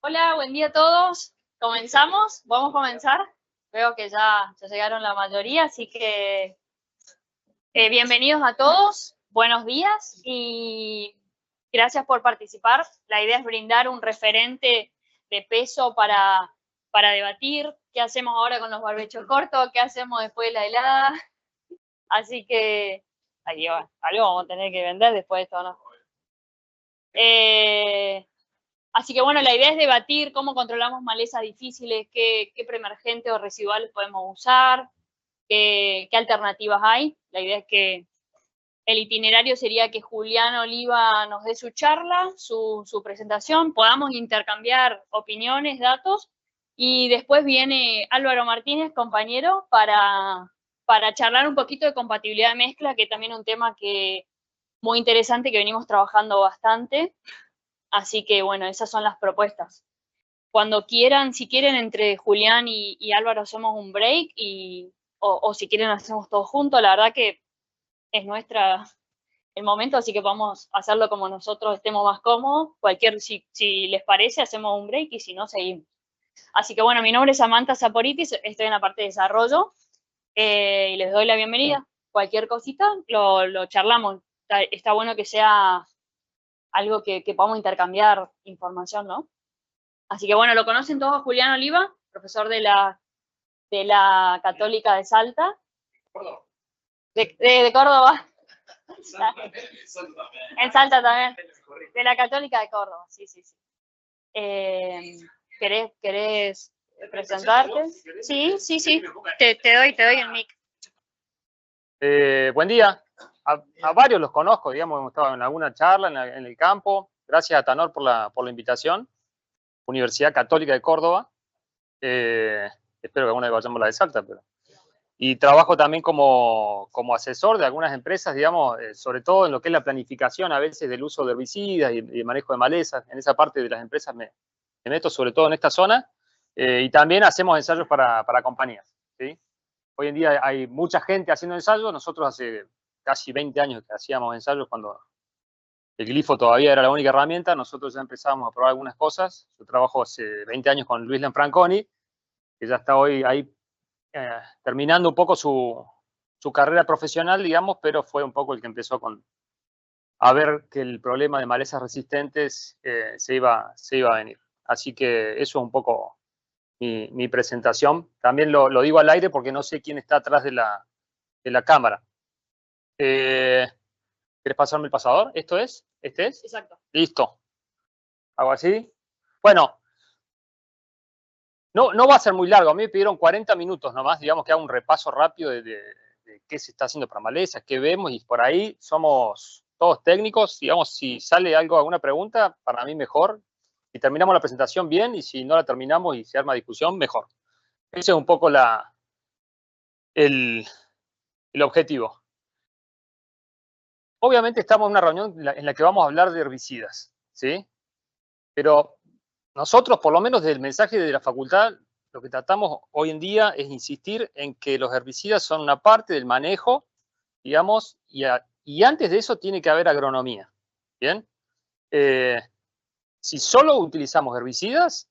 Hola, buen día a todos. ¿Comenzamos? ¿Vamos a comenzar? Veo que ya llegaron la mayoría, así que bienvenidos a todos, buenos días y gracias por participar. La idea es brindar un referente de peso para debatir qué hacemos ahora con los barbechos cortos, qué hacemos después de la helada. Así que ahí va, algo vamos a tener que vender después de esto, ¿no? Así que bueno, la idea es debatir cómo controlamos malezas difíciles, qué preemergentes o residuales podemos usar, qué alternativas hay. La idea es que el itinerario sería que Julián Oliva nos dé su charla, su presentación, podamos intercambiar opiniones, datos, y después viene Álvaro Martínez, compañero, para charlar un poquito de compatibilidad de mezcla, que también es un tema muy interesante que venimos trabajando bastante. Así que bueno, esas son las propuestas. Cuando quieran, si quieren, entre Julián y Álvaro hacemos un break o si quieren hacemos todos juntos. La verdad que es el momento, así que vamos a hacerlo como nosotros estemos más cómodos. Si les parece, hacemos un break y si no, seguimos. Así que bueno, mi nombre es Samantha Zaporitis, estoy en la parte de desarrollo y les doy la bienvenida. Cualquier cosita lo charlamos. Está bueno que sea algo que podamos intercambiar información, ¿no? Así que bueno, lo conocen todos a Julián Oliva, profesor de la Católica de Salta. De Córdoba. En Salta también. De la Católica de Córdoba, sí. ¿Querés presentarte? Sí. Te doy el mic. Buen día. A varios los conozco, digamos, hemos estado en alguna charla en el campo. Gracias a Tanor por la invitación. Universidad Católica de Córdoba. Espero que alguna vez vayamos a la de Salta. Y trabajo también como asesor de algunas empresas, digamos, sobre todo en lo que es la planificación a veces del uso de herbicidas y el manejo de malezas. En esa parte de las empresas me meto, sobre todo en esta zona. Y también hacemos ensayos para compañías, ¿sí? Hoy en día hay mucha gente haciendo ensayos. Nosotros hace casi 20 años que hacíamos ensayos cuando el glifo todavía era la única herramienta. Nosotros ya empezamos a probar algunas cosas. Yo trabajo hace 20 años con Luis Lanfranconi, que ya está hoy ahí terminando un poco su carrera profesional, digamos, pero fue un poco el que empezó a ver que el problema de malezas resistentes se iba a venir. Así que eso es un poco mi presentación. También lo digo al aire porque no sé quién está atrás de la cámara. ¿Quieres pasarme el pasador? ¿Esto es? ¿Este es? Exacto. Listo. ¿Hago así? Bueno, no va a ser muy largo. A mí me pidieron 40 minutos nomás, digamos, que haga un repaso rápido de qué se está haciendo para malezas, qué vemos, y por ahí somos todos técnicos. Digamos, si sale alguna pregunta, para mí mejor. Si terminamos la presentación, bien, y si no la terminamos y se arma discusión, mejor. Ese es un poco el objetivo. Obviamente estamos en una reunión en la que vamos a hablar de herbicidas, ¿sí? Pero nosotros, por lo menos del mensaje de la facultad, lo que tratamos hoy en día es insistir en que los herbicidas son una parte del manejo, digamos, y antes de eso tiene que haber agronomía, ¿bien? Si solo utilizamos herbicidas,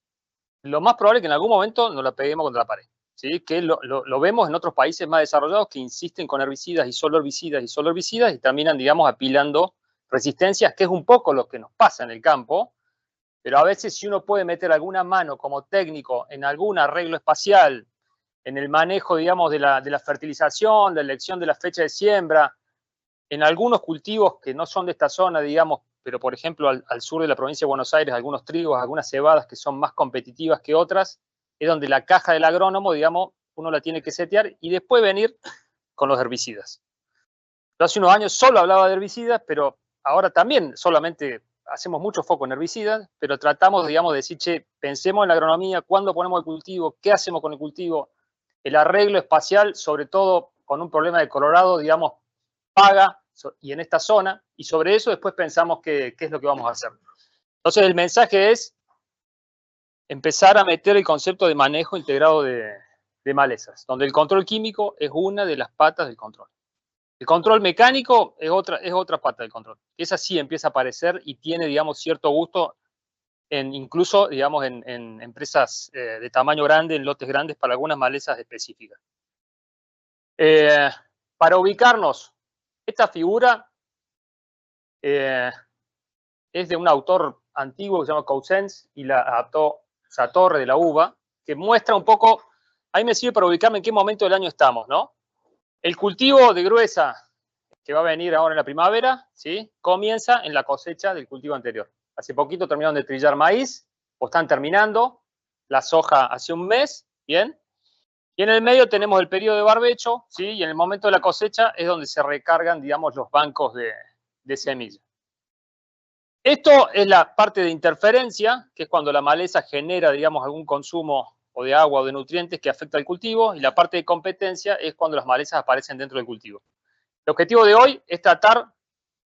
lo más probable es que en algún momento nos la peguemos contra la pared, ¿sí? Que lo vemos en otros países más desarrollados que insisten con herbicidas y solo herbicidas y terminan, digamos, apilando resistencias, que es un poco lo que nos pasa en el campo. Pero a veces, si uno puede meter alguna mano como técnico en algún arreglo espacial, en el manejo, digamos, de la fertilización, de la elección de la fecha de siembra, en algunos cultivos que no son de esta zona, digamos, pero por ejemplo al sur de la provincia de Buenos Aires, algunos trigos, algunas cebadas que son más competitivas que otras, es donde la caja del agrónomo, digamos, uno la tiene que setear y después venir con los herbicidas. Yo hace unos años solo hablaba de herbicidas, pero ahora también solamente hacemos mucho foco en herbicidas, pero tratamos, digamos, de decir, che, pensemos en la agronomía, cuándo ponemos el cultivo, qué hacemos con el cultivo, el arreglo espacial, sobre todo con un problema de Colorado, digamos, paga, y en esta zona, y sobre eso después pensamos qué es lo que vamos a hacer. Entonces el mensaje es empezar a meter el concepto de manejo integrado de malezas, donde el control químico es una de las patas del control. El control mecánico es otra pata del control. Esa sí empieza a aparecer y tiene, digamos, cierto gusto incluso, digamos, en empresas de tamaño grande, en lotes grandes, para algunas malezas específicas. Para ubicarnos, esta figura es de un autor antiguo que se llama Cousens y la adaptó Satorre de la uva, que muestra un poco, ahí me sirve para ubicarme en qué momento del año estamos, ¿no? El cultivo de gruesa, que va a venir ahora en la primavera, ¿sí? Comienza en la cosecha del cultivo anterior. Hace poquito terminaron de trillar maíz, o están terminando, la soja hace un mes, ¿bien? Y en el medio tenemos el periodo de barbecho, ¿sí? Y en el momento de la cosecha es donde se recargan, digamos, los bancos de semilla. Esto es la parte de interferencia, que es cuando la maleza genera, digamos, algún consumo o de agua o de nutrientes que afecta al cultivo, y la parte de competencia es cuando las malezas aparecen dentro del cultivo. El objetivo de hoy es tratar,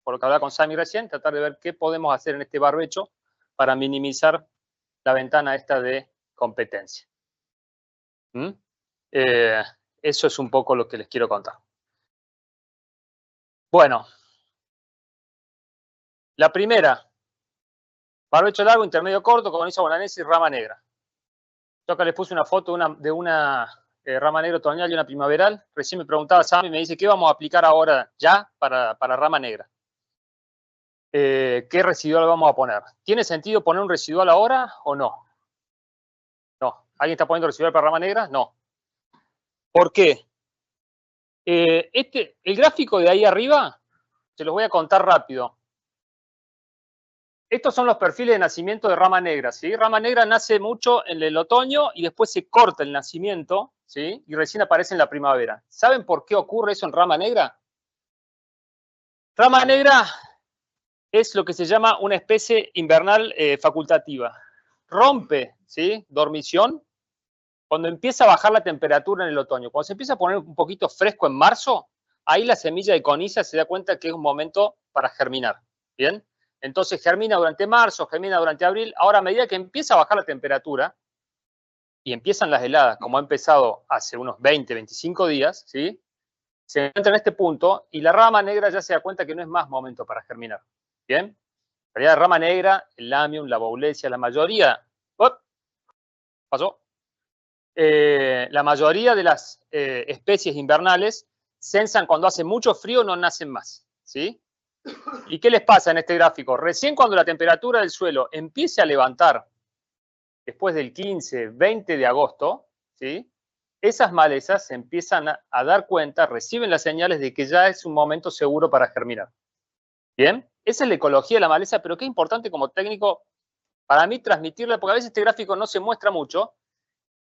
por lo que hablaba con Sami recién, tratar de ver qué podemos hacer en este barbecho para minimizar la ventana esta de competencia. Eso es un poco lo que les quiero contar. Bueno, la primera, barbecho largo, intermedio corto, codorniz bonaerense y rama negra. Yo acá les puse una foto de una rama negra otoñal y una primaveral. Recién me preguntaba Sami y me dice, ¿qué vamos a aplicar ahora ya para rama negra? ¿Qué residual vamos a poner? ¿Tiene sentido poner un residual ahora o no? No. ¿Alguien está poniendo residual para rama negra? No. ¿Por qué? El gráfico de ahí arriba, se los voy a contar rápido. Estos son los perfiles de nacimiento de rama negra, ¿sí? Rama negra nace mucho en el otoño y después se corta el nacimiento, ¿sí? Y recién aparece en la primavera. ¿Saben por qué ocurre eso en rama negra? Rama negra es lo que se llama una especie invernal facultativa. Rompe, ¿sí? Dormición cuando empieza a bajar la temperatura en el otoño. Cuando se empieza a poner un poquito fresco en marzo, ahí la semilla de coniza se da cuenta que es un momento para germinar, ¿bien? Entonces germina durante marzo, germina durante abril. Ahora, a medida que empieza a bajar la temperatura y empiezan las heladas, como ha empezado hace unos 20, 25 días, ¿sí? Se encuentra en este punto y la rama negra ya se da cuenta que no es más momento para germinar, ¿bien? En realidad, la rama negra, el lamium, la baulecia, la mayoría... la mayoría de las especies invernales censan cuando hace mucho frío, no nacen más, ¿sí? ¿Y qué les pasa en este gráfico? Recién cuando la temperatura del suelo empiece a levantar, después del 15, 20 de agosto, ¿sí? Esas malezas se empiezan a dar cuenta, reciben las señales de que ya es un momento seguro para germinar. ¿Bien? Esa es la ecología de la maleza, pero qué importante como técnico para mí transmitirla, porque a veces este gráfico no se muestra mucho,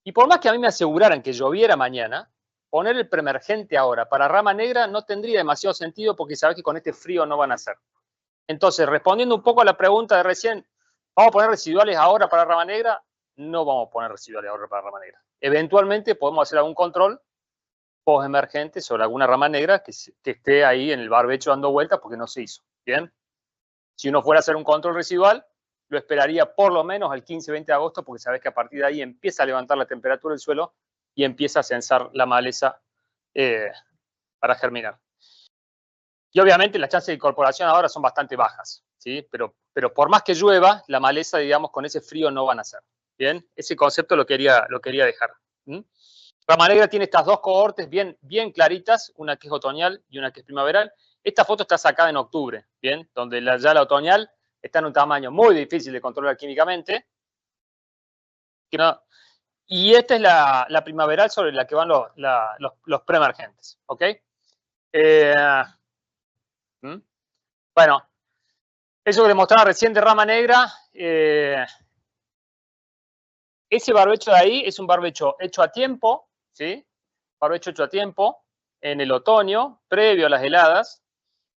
y por más que a mí me aseguraran que lloviera mañana, poner el preemergente ahora para rama negra no tendría demasiado sentido porque sabes que con este frío no van a hacer. Entonces, respondiendo un poco a la pregunta de recién, ¿vamos a poner residuales ahora para rama negra? No vamos a poner residuales ahora para rama negra. Eventualmente podemos hacer algún control post-emergente sobre alguna rama negra que esté ahí en el barbecho dando vueltas porque no se hizo. ¿Bien? Si uno fuera a hacer un control residual, lo esperaría por lo menos al 15-20 de agosto porque sabes que a partir de ahí empieza a levantar la temperatura del suelo y empieza a censar la maleza para germinar. Y obviamente las chances de incorporación ahora son bastante bajas, ¿sí? Pero por más que llueva, la maleza, digamos, con ese frío no van a ser. ¿Bien? Ese concepto lo quería dejar. Rama negra tiene estas dos cohortes bien claritas, una que es otoñal y una que es primaveral. Esta foto está sacada en octubre, ¿bien? Donde ya la otoñal está en un tamaño muy difícil de controlar químicamente. Y esta es la primaveral sobre la que van los preemergentes, ¿ok? Bueno, eso que les mostraba recién de rama negra, ese barbecho de ahí es un barbecho hecho a tiempo, ¿sí? Barbecho hecho a tiempo, en el otoño, previo a las heladas,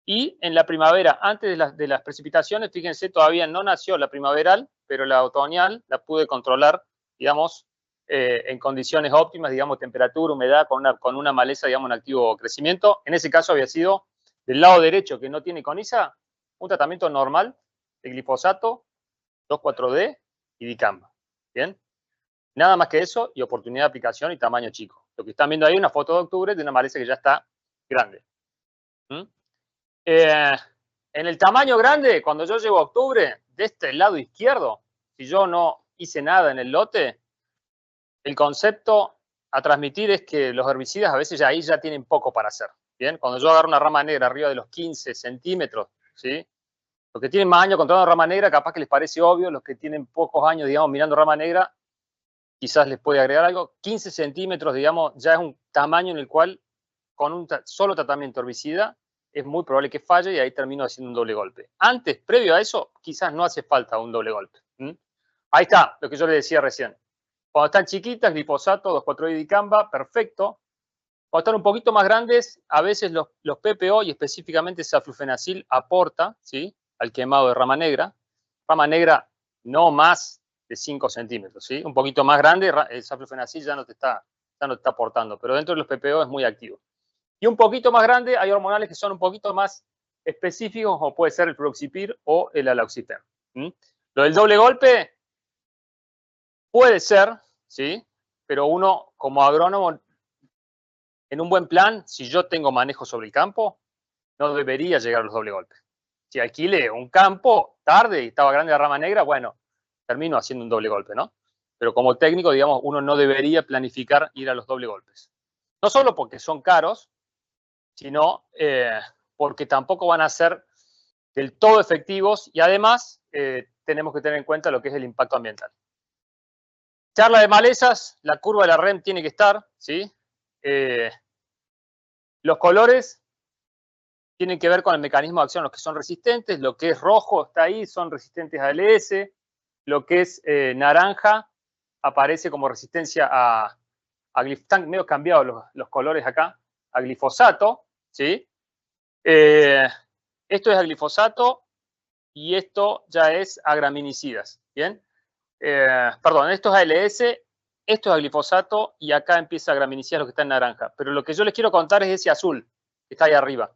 y en la primavera, antes de las precipitaciones, fíjense, todavía no nació la primaveral, pero la otoñal la pude controlar, digamos, en condiciones óptimas, digamos, temperatura, humedad, con una maleza, digamos, en activo crecimiento. En ese caso había sido del lado derecho, que no tiene coniza, un tratamiento normal de glifosato, 2,4-D y dicamba. ¿Bien? Nada más que eso y oportunidad de aplicación y tamaño chico. Lo que están viendo ahí es una foto de octubre de una maleza que ya está grande. En el tamaño grande, cuando yo llego a octubre, de este lado izquierdo, si yo no hice nada en el lote, el concepto a transmitir es que los herbicidas a veces ya ahí ya tienen poco para hacer. Bien, cuando yo agarro una rama negra arriba de los 15 centímetros, ¿sí? Los que tienen más años controlando rama negra, capaz que les parece obvio. Los que tienen pocos años, digamos, mirando rama negra, quizás les puede agregar algo. 15 centímetros, digamos, ya es un tamaño en el cual con un solo tratamiento herbicida es muy probable que falle y ahí termino haciendo un doble golpe. Antes, previo a eso, quizás no hace falta un doble golpe. Ahí está, lo que yo les decía recién. Cuando están chiquitas, glifosato, 2,4-dicamba, perfecto. Cuando están un poquito más grandes, a veces los PPO y específicamente saflufenacil aporta, ¿sí?, al quemado de rama negra. Rama negra no más de 5 centímetros, ¿sí? Un poquito más grande, el saflufenacil ya no te está aportando, pero dentro de los PPO es muy activo. Y un poquito más grande, hay hormonales que son un poquito más específicos, como puede ser el fluoxipir o el aloxipern. Lo del doble golpe puede ser, ¿sí? Pero uno, como agrónomo, en un buen plan, si yo tengo manejo sobre el campo, no debería llegar a los doble golpes. Si alquilé un campo tarde y estaba grande la rama negra, bueno, termino haciendo un doble golpe, ¿no? Pero como técnico, digamos, uno no debería planificar ir a los doble golpes. No solo porque son caros, sino porque tampoco van a ser del todo efectivos y además tenemos que tener en cuenta lo que es el impacto ambiental. Charla de malezas, la curva de la REM tiene que estar, ¿sí? Los colores tienen que ver con el mecanismo de acción, los que son resistentes, lo que es rojo está ahí, son resistentes a ALS, lo que es naranja aparece como resistencia a están medio cambiados los colores acá, a glifosato, ¿sí? Esto es a glifosato y esto ya es a graminicidas, ¿bien? Perdón, esto es ALS, esto es a glifosato y acá empieza a graminicidas lo que está en naranja. Pero lo que yo les quiero contar es ese azul que está ahí arriba.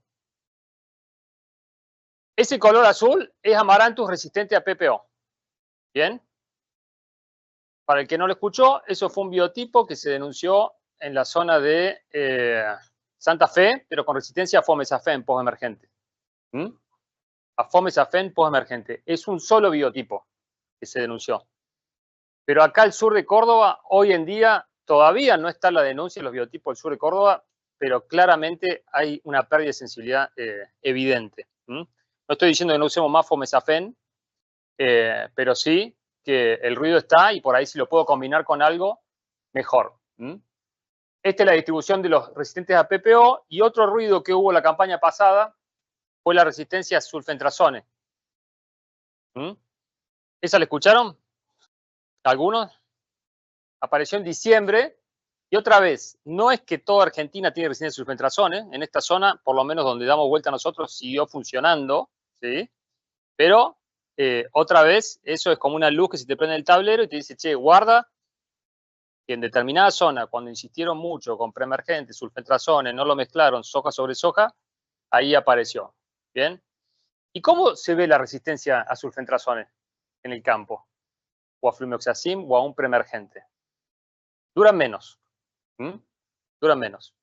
Ese color azul es Amaranthus resistente a PPO. ¿Bien? Para el que no lo escuchó, eso fue un biotipo que se denunció en la zona de Santa Fe, pero con resistencia a fomesafen postemergente. A fomesafen postemergente. Es un solo biotipo que se denunció. Pero acá al sur de Córdoba, hoy en día, todavía no está la denuncia de los biotipos del sur de Córdoba, pero claramente hay una pérdida de sensibilidad evidente. No estoy diciendo que no usemos más fomesafen, pero sí que el ruido está y por ahí si lo puedo combinar con algo, mejor. Esta es la distribución de los resistentes a PPO y otro ruido que hubo la campaña pasada fue la resistencia a sulfentrazone. ¿Esa la escucharon? ¿Algunos? Apareció en diciembre y otra vez, no es que toda Argentina tiene resistencia a sulfentrazone, en esta zona, por lo menos donde damos vuelta nosotros, siguió funcionando, ¿sí? Pero otra vez, eso es como una luz que se te prende el tablero y te dice, che, guarda, que en determinada zona, cuando insistieron mucho con preemergente, sulfentrazone, no lo mezclaron soja sobre soja, ahí apareció. ¿Bien? ¿Y cómo se ve la resistencia a sulfentrazone en el campo? O a flumioxazim o a un preemergente. Duran menos. Duran menos.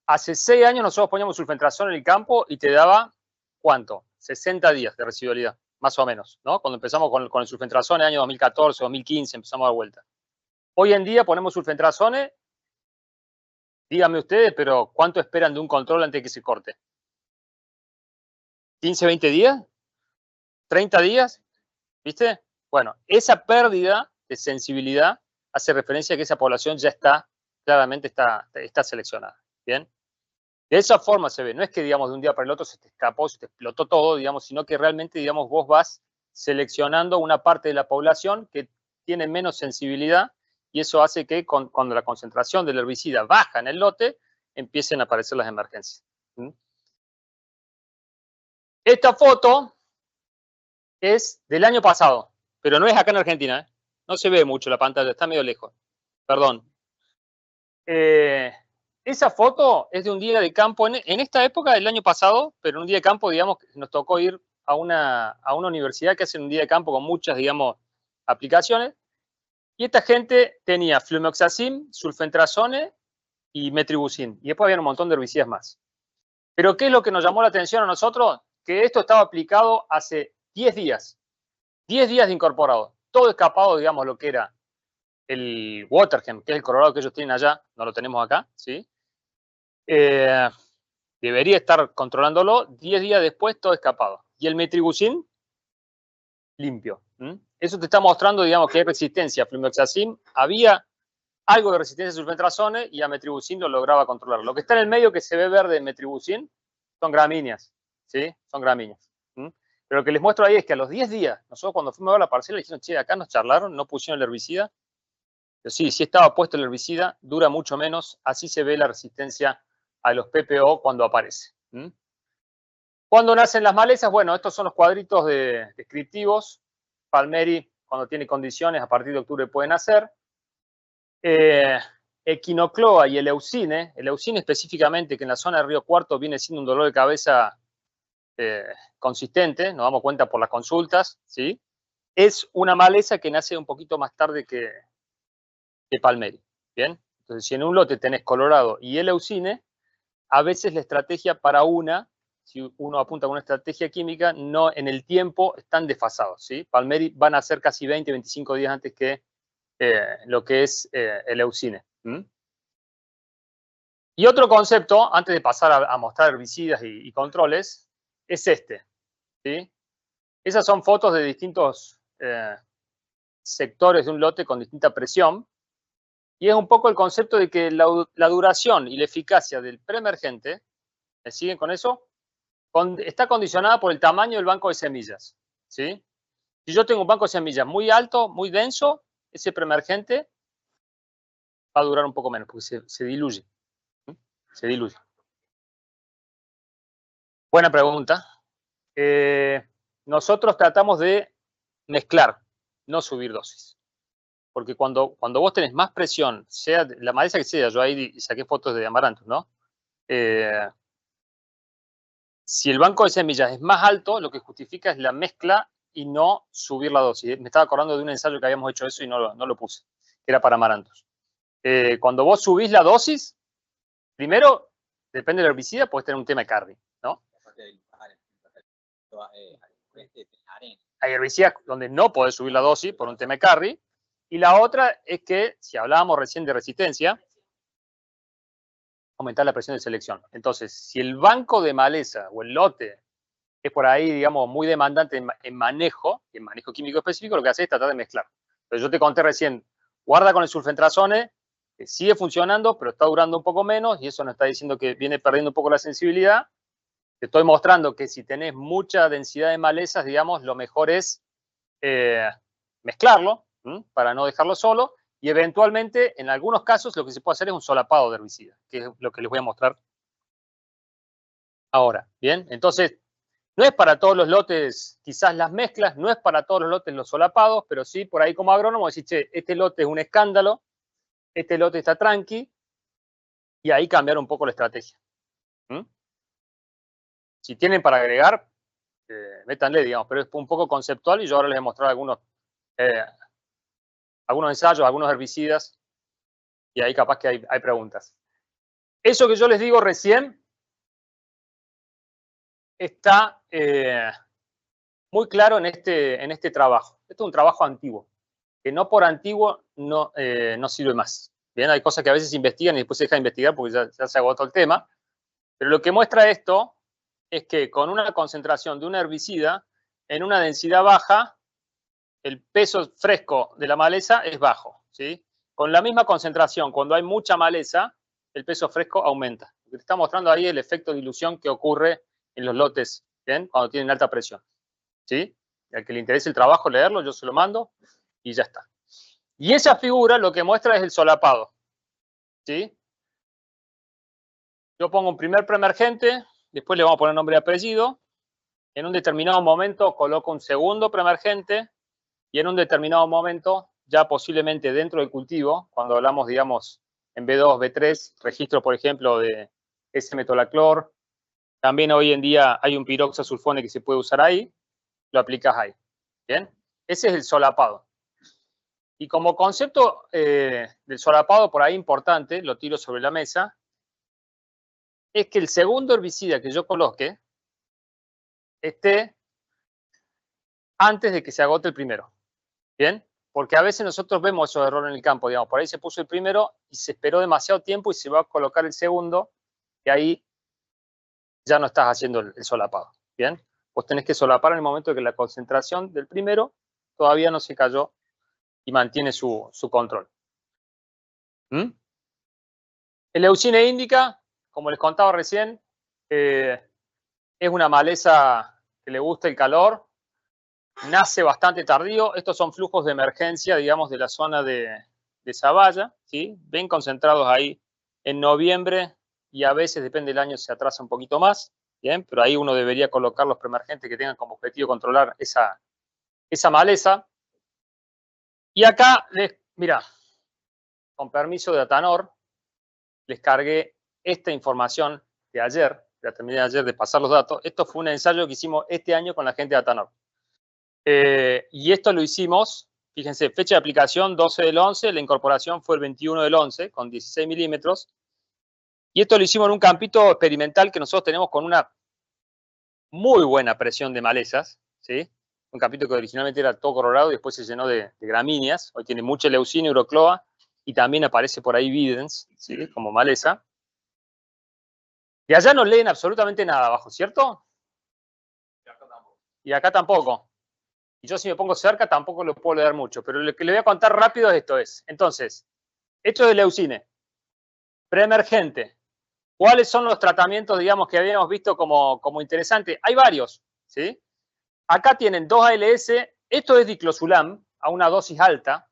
Hace 6 años nosotros poníamos sulfentrazone en el campo y te daba, ¿cuánto? 60 días de residualidad, más o menos, ¿no? Cuando empezamos con el sulfentrazone, año 2014, 2015, empezamos a dar vuelta. Hoy en día ponemos sulfentrazone, díganme ustedes, pero ¿cuánto esperan de un control antes de que se corte? ¿15, 20 días? ¿30 días? ¿Viste? Bueno, esa pérdida de sensibilidad hace referencia a que esa población ya está, claramente está seleccionada. ¿Bien? De esa forma se ve, no es que, digamos, de un día para el otro se te escapó, se te explotó todo, digamos, sino que realmente, digamos, vos vas seleccionando una parte de la población que tiene menos sensibilidad y eso hace que cuando la concentración del herbicida baja en el lote, empiecen a aparecer las emergencias. Esta foto es del año pasado, pero no es acá en Argentina, ¿eh? No se ve mucho la pantalla, está medio lejos. Perdón. Esa foto es de un día de campo, en esta época del año pasado, pero un día de campo, digamos, nos tocó ir a una universidad que hace un día de campo con muchas, digamos, aplicaciones. Y esta gente tenía flumioxazim, sulfentrazone y metribuzin. Y después había un montón de herbicidas más. Pero ¿qué es lo que nos llamó la atención a nosotros? Que esto estaba aplicado hace 10 días. 10 días de incorporado. todo escapado, digamos, lo que era el Waterhem, que es el Colorado que ellos tienen allá, no lo tenemos acá, ¿sí? Debería estar controlándolo, 10 días después todo escapado. Y el metribuzin, limpio. Eso te está mostrando, digamos, que hay resistencia a flumetrazim. Había algo de resistencia a sulfentrazone y a metribuzin lo lograba controlar. Lo que está en el medio que se ve verde en metribuzin son gramíneas, ¿sí? Son gramíneas. Pero lo que les muestro ahí es que a los 10 días, nosotros cuando fuimos a ver la parcela dijeron, che, acá nos charlaron, no pusieron el herbicida. Pero sí, sí estaba puesto el herbicida, dura mucho menos, así se ve la resistencia a los PPO cuando aparece. ¿Cuándo nacen las malezas? Bueno, estos son los cuadritos descriptivos. Palmeri, cuando tiene condiciones, a partir de octubre puede nacer. Equinocloa y Eleucine específicamente, que en la zona de Río Cuarto viene siendo un dolor de cabeza consistente, nos damos cuenta por las consultas, ¿sí? Es una maleza que nace un poquito más tarde que Palmeri, ¿bien? Entonces, si en un lote tenés Colorado y Eleucine, a veces la estrategia para si uno apunta a una estrategia química, no en el tiempo están desfasados, ¿sí? Palmeri van a ser casi 20, 25 días antes que lo que es Eleucine. Y otro concepto, antes de pasar a mostrar herbicidas y controles, es este, ¿sí? Esas son fotos de distintos sectores de un lote con distinta presión, y es un poco el concepto de que la duración y la eficacia del preemergente, ¿me siguen con eso? Está condicionada por el tamaño del banco de semillas, ¿sí? Si yo tengo un banco de semillas muy alto, muy denso, ese preemergente va a durar un poco menos, porque se diluye. Se diluye. Buena pregunta. Nosotros tratamos de mezclar, no subir dosis. Porque cuando vos tenés más presión, sea la maleza que sea, yo ahí saqué fotos de amarantos, ¿no? Si el banco de semillas es más alto, lo que justifica es la mezcla y no subir la dosis. Me estaba acordando de un ensayo que habíamos hecho eso y no lo puse, que era para amarantos. Cuando vos subís la dosis, primero, depende del herbicida, puedes tener un tema de carry, ¿no? Hay herbicidas donde no podés subir la dosis por un tema de carry. Y la otra es que, si hablábamos recién de resistencia, aumentar la presión de selección. Entonces, si el banco de maleza o el lote es por ahí, digamos, muy demandante en manejo químico específico, lo que hace es tratar de mezclar. Entonces, yo te conté recién, guarda con el sulfentrazone, que sigue funcionando, pero está durando un poco menos, y eso nos está diciendo que viene perdiendo un poco la sensibilidad. Te estoy mostrando que si tenés mucha densidad de malezas, digamos, lo mejor es mezclarlo, para no dejarlo solo, y eventualmente, en algunos casos, lo que se puede hacer es un solapado de herbicida, que es lo que les voy a mostrar ahora. Bien, entonces, no es para todos los lotes quizás las mezclas, no es para todos los lotes los solapados, pero sí por ahí como agrónomo decir, che, este lote es un escándalo, este lote está tranqui, y ahí cambiar un poco la estrategia. Si tienen para agregar, métanle, digamos, pero es un poco conceptual y yo ahora les voy a mostrar algunos ensayos, algunos herbicidas, y ahí capaz que hay preguntas. Eso que yo les digo recién está muy claro en este trabajo. Esto es un trabajo antiguo, que no por antiguo no sirve más. Bien, hay cosas que a veces se investigan y después se deja de investigar porque ya se agotó el tema, pero lo que muestra esto es que con una concentración de un herbicida en una densidad baja, el peso fresco de la maleza es bajo, ¿sí? Con la misma concentración, cuando hay mucha maleza, el peso fresco aumenta. Lo que te está mostrando ahí es el efecto de dilución que ocurre en los lotes, ¿bien? Cuando tienen alta presión, ¿sí? Y al que le interese el trabajo, leerlo, yo se lo mando y ya está. Y esa figura lo que muestra es el solapado, ¿sí? Yo pongo un primer preemergente, después le vamos a poner nombre y apellido. En un determinado momento coloco un segundo preemergente y en un determinado momento, ya posiblemente dentro del cultivo, cuando hablamos, digamos, en B2, B3, registro, por ejemplo, de S-metolaclor, también hoy en día hay un piroxasulfone que se puede usar ahí, lo aplicas ahí. ¿Bien? Ese es el solapado. Y como concepto del solapado, por ahí importante, lo tiro sobre la mesa, es que el segundo herbicida que yo coloque esté antes de que se agote el primero. ¿Bien? Porque a veces nosotros vemos esos errores en el campo, digamos, por ahí se puso el primero y se esperó demasiado tiempo y se va a colocar el segundo, y ahí ya no estás haciendo el solapado, ¿bien? Vos tenés que solapar en el momento de que la concentración del primero todavía no se cayó y mantiene su control. ¿Mm? El Leucine indica, como les contaba recién, es una maleza que le gusta el calor, nace bastante tardío. Estos son flujos de emergencia, digamos, de la zona de Zavalla, ¿sí? Ven concentrados ahí en noviembre y a veces, depende del año, se atrasa un poquito más, ¿bien? Pero ahí uno debería colocar los preemergentes que tengan como objetivo controlar esa maleza. Y acá, mira, con permiso de Atanor, les cargué esta información de ayer, la terminé ayer de pasar los datos. Esto fue un ensayo que hicimos este año con la gente de Atanor. Y esto lo hicimos, fíjense, fecha de aplicación 12 del 11, la incorporación fue el 21 del 11 con 16 milímetros. Y esto lo hicimos en un campito experimental que nosotros tenemos con una muy buena presión de malezas, ¿sí? Un campito que originalmente era todo colorado y después se llenó de gramíneas. Hoy tiene mucha leucina, urocloa y también aparece por ahí videns, ¿sí? Como maleza. Y allá no leen absolutamente nada abajo, ¿cierto? Y acá tampoco. Y yo si me pongo cerca tampoco lo puedo leer mucho, pero lo que le voy a contar rápido es esto entonces, esto de leucine, preemergente, ¿cuáles son los tratamientos, digamos, que habíamos visto como interesantes? Hay varios, ¿sí? Acá tienen 2 ALS, esto es diclosulam, a una dosis alta,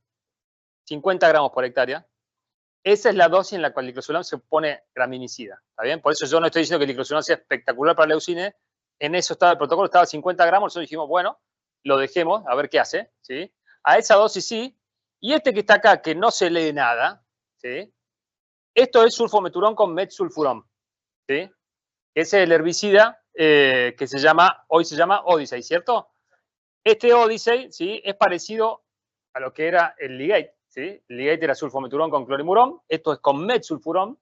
50 gramos por hectárea. Esa es la dosis en la cual el diclosulam se pone graminicida, ¿está bien? Por eso yo no estoy diciendo que el diclosulam sea espectacular para leucine, en eso estaba el protocolo, estaba a 50 gramos, nosotros dijimos, bueno, lo dejemos, a ver qué hace, ¿sí? A esa dosis sí, y este que está acá, que no se lee nada, ¿sí? Esto es sulfometurón con metsulfuron, ¿sí? Ese es el herbicida que hoy se llama Odyssey, ¿cierto? Este Odyssey, ¿sí? Es parecido a lo que era el Ligate, ¿sí? El Ligate era sulfometurón con clorimurón, esto es con metsulfuron.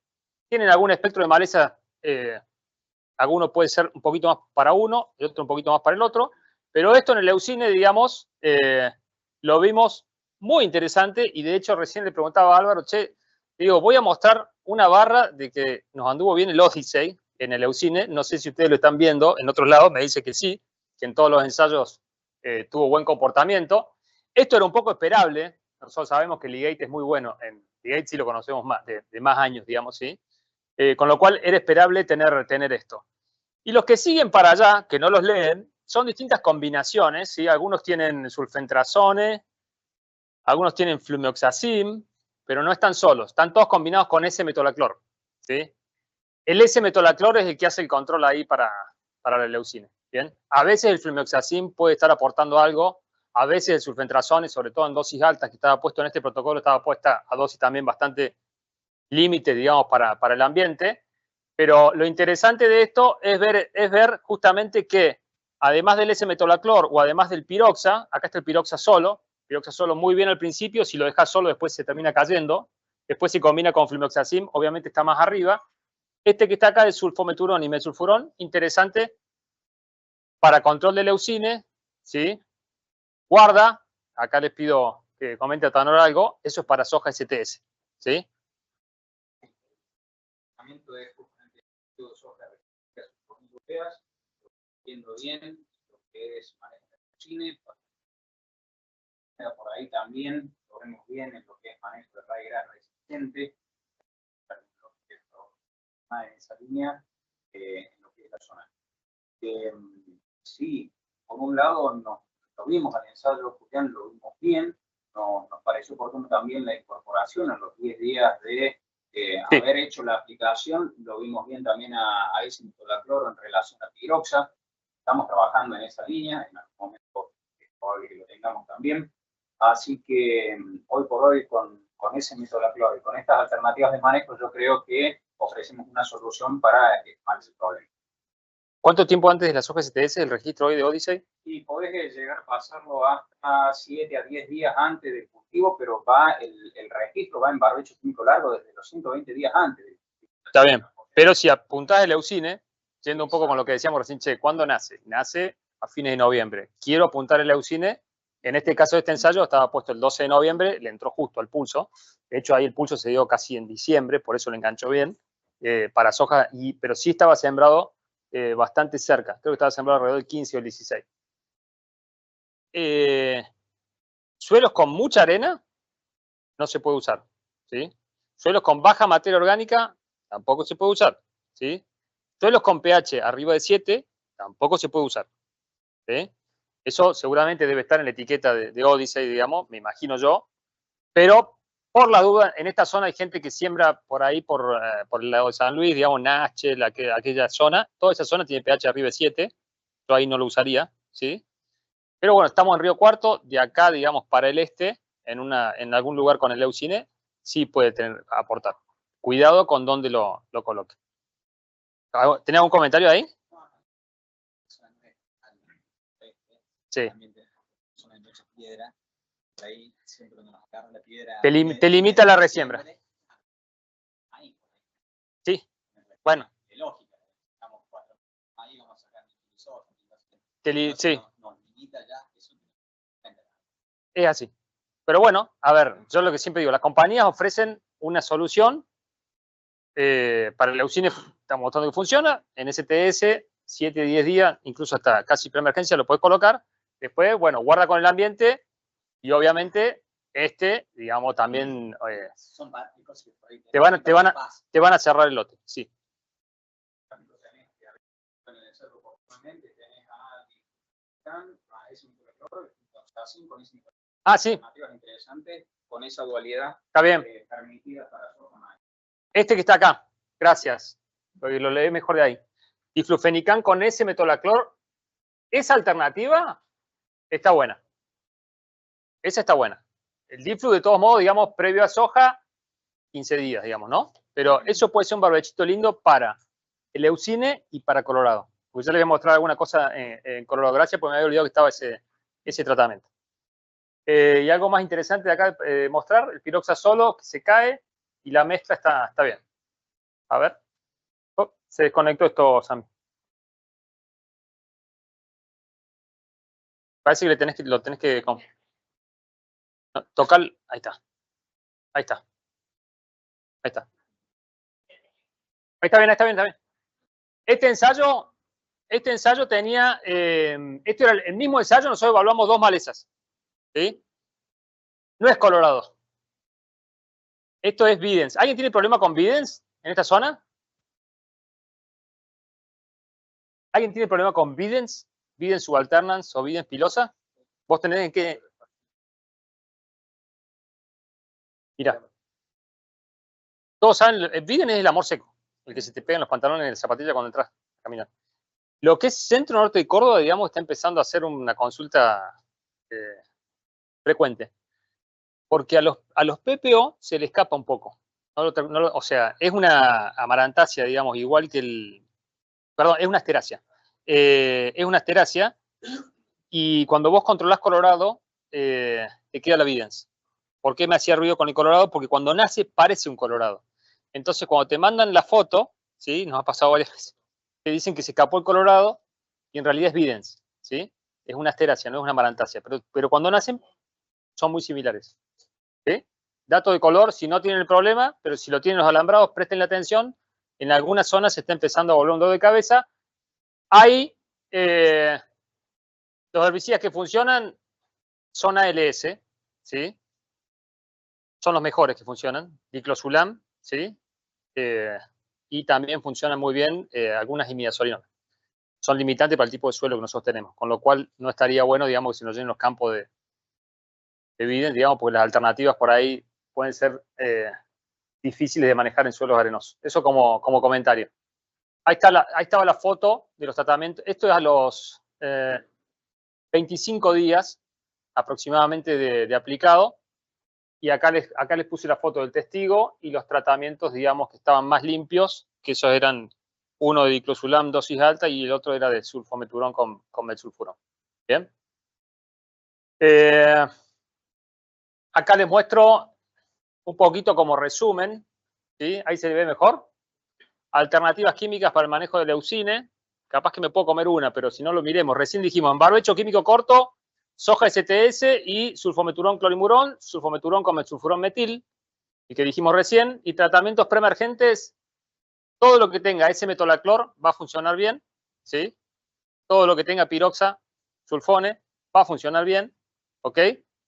Tienen algún espectro de maleza, alguno puede ser un poquito más para uno, y otro un poquito más para el otro, pero esto en el leucine, digamos, lo vimos muy interesante y de hecho recién le preguntaba a Álvaro, digo, voy a mostrar una barra de que nos anduvo bien el Odyssey en el leucine, no sé si ustedes lo están viendo, en otros lados me dice que sí, que en todos los ensayos tuvo buen comportamiento. Esto era un poco esperable, nosotros sabemos que el Ligate es muy bueno, en Ligate sí lo conocemos más, de más años, digamos, ¿sí? Con lo cual era esperable tener esto. Y los que siguen para allá, que no los leen, son distintas combinaciones, ¿sí? Algunos tienen sulfentrazone, algunos tienen flumioxacin, pero no están solos, están todos combinados con S-metolaclor, ¿sí? El S-metolaclor es el que hace el control ahí para la leucina, ¿bien? A veces el flumioxacin puede estar aportando algo, a veces el sulfentrazone, sobre todo en dosis altas, que estaba puesto en este protocolo, estaba puesta a dosis también bastante límite, digamos, para el ambiente. Pero lo interesante de esto es ver justamente que, además del S-metolaclor o además del piroxa, acá está el piroxa solo muy bien al principio, si lo dejas solo después se termina cayendo, después se combina con flumioxacin, obviamente está más arriba. Este que está acá es sulfometurón y metsulfurón, interesante para control de leucine, ¿sí? Guarda, acá les pido que comente a Tanor algo, eso es para soja STS, ¿sí? De soja europeas, viendo bien lo que es manejo de cine, por ahí también lo vemos bien en lo que es manejo de raíz resistente, en esa línea, en lo que es la zona. Sí, por un lado lo vimos al ensayo, Julián, lo vimos bien, nos pareció oportuno también la incorporación a los 10 días de haber hecho la aplicación, lo vimos bien también a ese metolacloro en relación a piroxa. Estamos trabajando en esa línea, en algún momento es probable que lo tengamos también. Así que hoy por hoy con ese metolacloro y con estas alternativas de manejo, yo creo que ofrecemos una solución para ese problema. ¿Cuánto tiempo antes de la soja STS el registro hoy de Odyssey? Y podés llegar a pasarlo hasta 7 a 10 días antes del cultivo, pero el registro va en barbecho químico largo desde los 120 días antes. Está bien, pero si apuntás el leucine, yendo un poco con lo que decíamos recién, ¿cuándo nace? Nace a fines de noviembre. Quiero apuntar el leucine En este caso, este ensayo estaba puesto el 12 de noviembre, le entró justo al pulso. De hecho, ahí el pulso se dio casi en diciembre, por eso le enganchó bien para soja, pero sí estaba sembrado bastante cerca. Creo que estaba sembrado alrededor del 15 o el 16. Suelos con mucha arena no se puede usar, ¿sí? Suelos con baja materia orgánica tampoco se puede usar, ¿sí? Suelos con pH arriba de 7 tampoco se puede usar, ¿sí? Eso seguramente debe estar en la etiqueta de Odyssey, digamos, me imagino yo, pero por la duda, en esta zona hay gente que siembra por ahí, por el lado de San Luis, digamos, Nachel, aquella zona, toda esa zona tiene pH arriba de 7, yo ahí no lo usaría, ¿sí? Pero bueno, estamos en Río Cuarto, de acá, digamos, para el este, en algún lugar con el leucine, sí puede aportar. Cuidado con dónde lo coloque. ¿Tenés algún comentario ahí? Sí. Te limita la resiembra. Sí, bueno. Sí. Es así. Pero bueno, a ver, yo lo que siempre digo, las compañías ofrecen una solución para el leucine, estamos mostrando que funciona, en STS, 7, 10 días, incluso hasta casi preemergencia lo puedes colocar. Después, bueno, guarda con el ambiente y obviamente digamos, también te van a cerrar el lote, sí. Ah, sí. Con esa dualidad. Está bien. Permitida para este que está acá, gracias, porque lo leí mejor de ahí. Diflufenicán con S-metolaclor, esa alternativa está buena. Esa está buena. El diflu, de todos modos, digamos, previo a soja, 15 días, digamos, ¿no? Pero eso puede ser un barbechito lindo para el leucine y para Colorado. Porque yo les voy a mostrar alguna cosa en Colorado. Gracias, porque me había olvidado que estaba ese tratamiento. Y algo más interesante de acá mostrar, el piroxa solo, que se cae, y la mezcla está bien. A ver. Oh, se desconectó esto, Sam. Parece que lo tenés que no, tocar. Ahí está. Ahí está. Ahí está. Ahí está bien, está bien, está bien. Este ensayo tenía, este era el mismo ensayo, nosotros evaluamos 2 malezas. ¿Sí? No es Colorado. Esto es Videns. ¿Alguien tiene problema con Videns en esta zona? ¿Alguien tiene problema con Videns? ¿Videns subalternans o Videns pilosa? ¿Vos tenés en qué? Mira. Todos saben, el Videns es el amor seco, el que se te pega en los pantalones y en la zapatilla cuando entras a caminar. Lo que es centro norte de Córdoba, digamos, está empezando a hacer una consulta frecuente. Porque a los PPO se le escapa un poco. O sea, es una amarantácea, digamos, igual que perdón, es una asterácea. Es una asterácea y cuando vos controlás Colorado, te queda la Videns. ¿Por qué me hacía ruido con el Colorado? Porque cuando nace parece un Colorado. Entonces, cuando te mandan la foto, ¿sí? Nos ha pasado varias veces, te dicen que se escapó el Colorado y en realidad es Videns, ¿sí? Es una asterácea, no es una amarantácea. Pero cuando nacen, son muy similares. ¿Sí? Dato de color, si no tienen el problema, pero si lo tienen los alambrados, presten atención. En algunas zonas se está empezando a volver un dolor de cabeza. Hay los herbicidas que funcionan son ALS, ¿sí? Son los mejores que funcionan, diclosulam, ¿sí? Y también funcionan muy bien algunas imidazolinas. Son limitantes para el tipo de suelo que nosotros tenemos, con lo cual no estaría bueno, digamos, que se nos llenen los campos de Videns, digamos, porque las alternativas por ahí pueden ser difíciles de manejar en suelos arenosos. Eso como comentario. Ahí estaba la foto de los tratamientos. Esto es a los 25 días aproximadamente de aplicado. Y acá les puse la foto del testigo y los tratamientos, digamos, que estaban más limpios, que esos eran uno de diclosulam dosis alta y el otro era de sulfometurón con metsulfurón. Bien. Acá les muestro un poquito como resumen, ¿sí? Ahí se ve mejor. Alternativas químicas para el manejo de leucine. Capaz que me puedo comer una, pero si no lo miremos. Recién dijimos, en barbecho químico corto, soja STS y sulfometurón clorimurón, sulfometurón con mesulfurón metil, el que dijimos recién, y tratamientos preemergentes, todo lo que tenga S-metolaclor va a funcionar bien, ¿sí? Todo lo que tenga piroxa, sulfone, va a funcionar bien, ¿ok?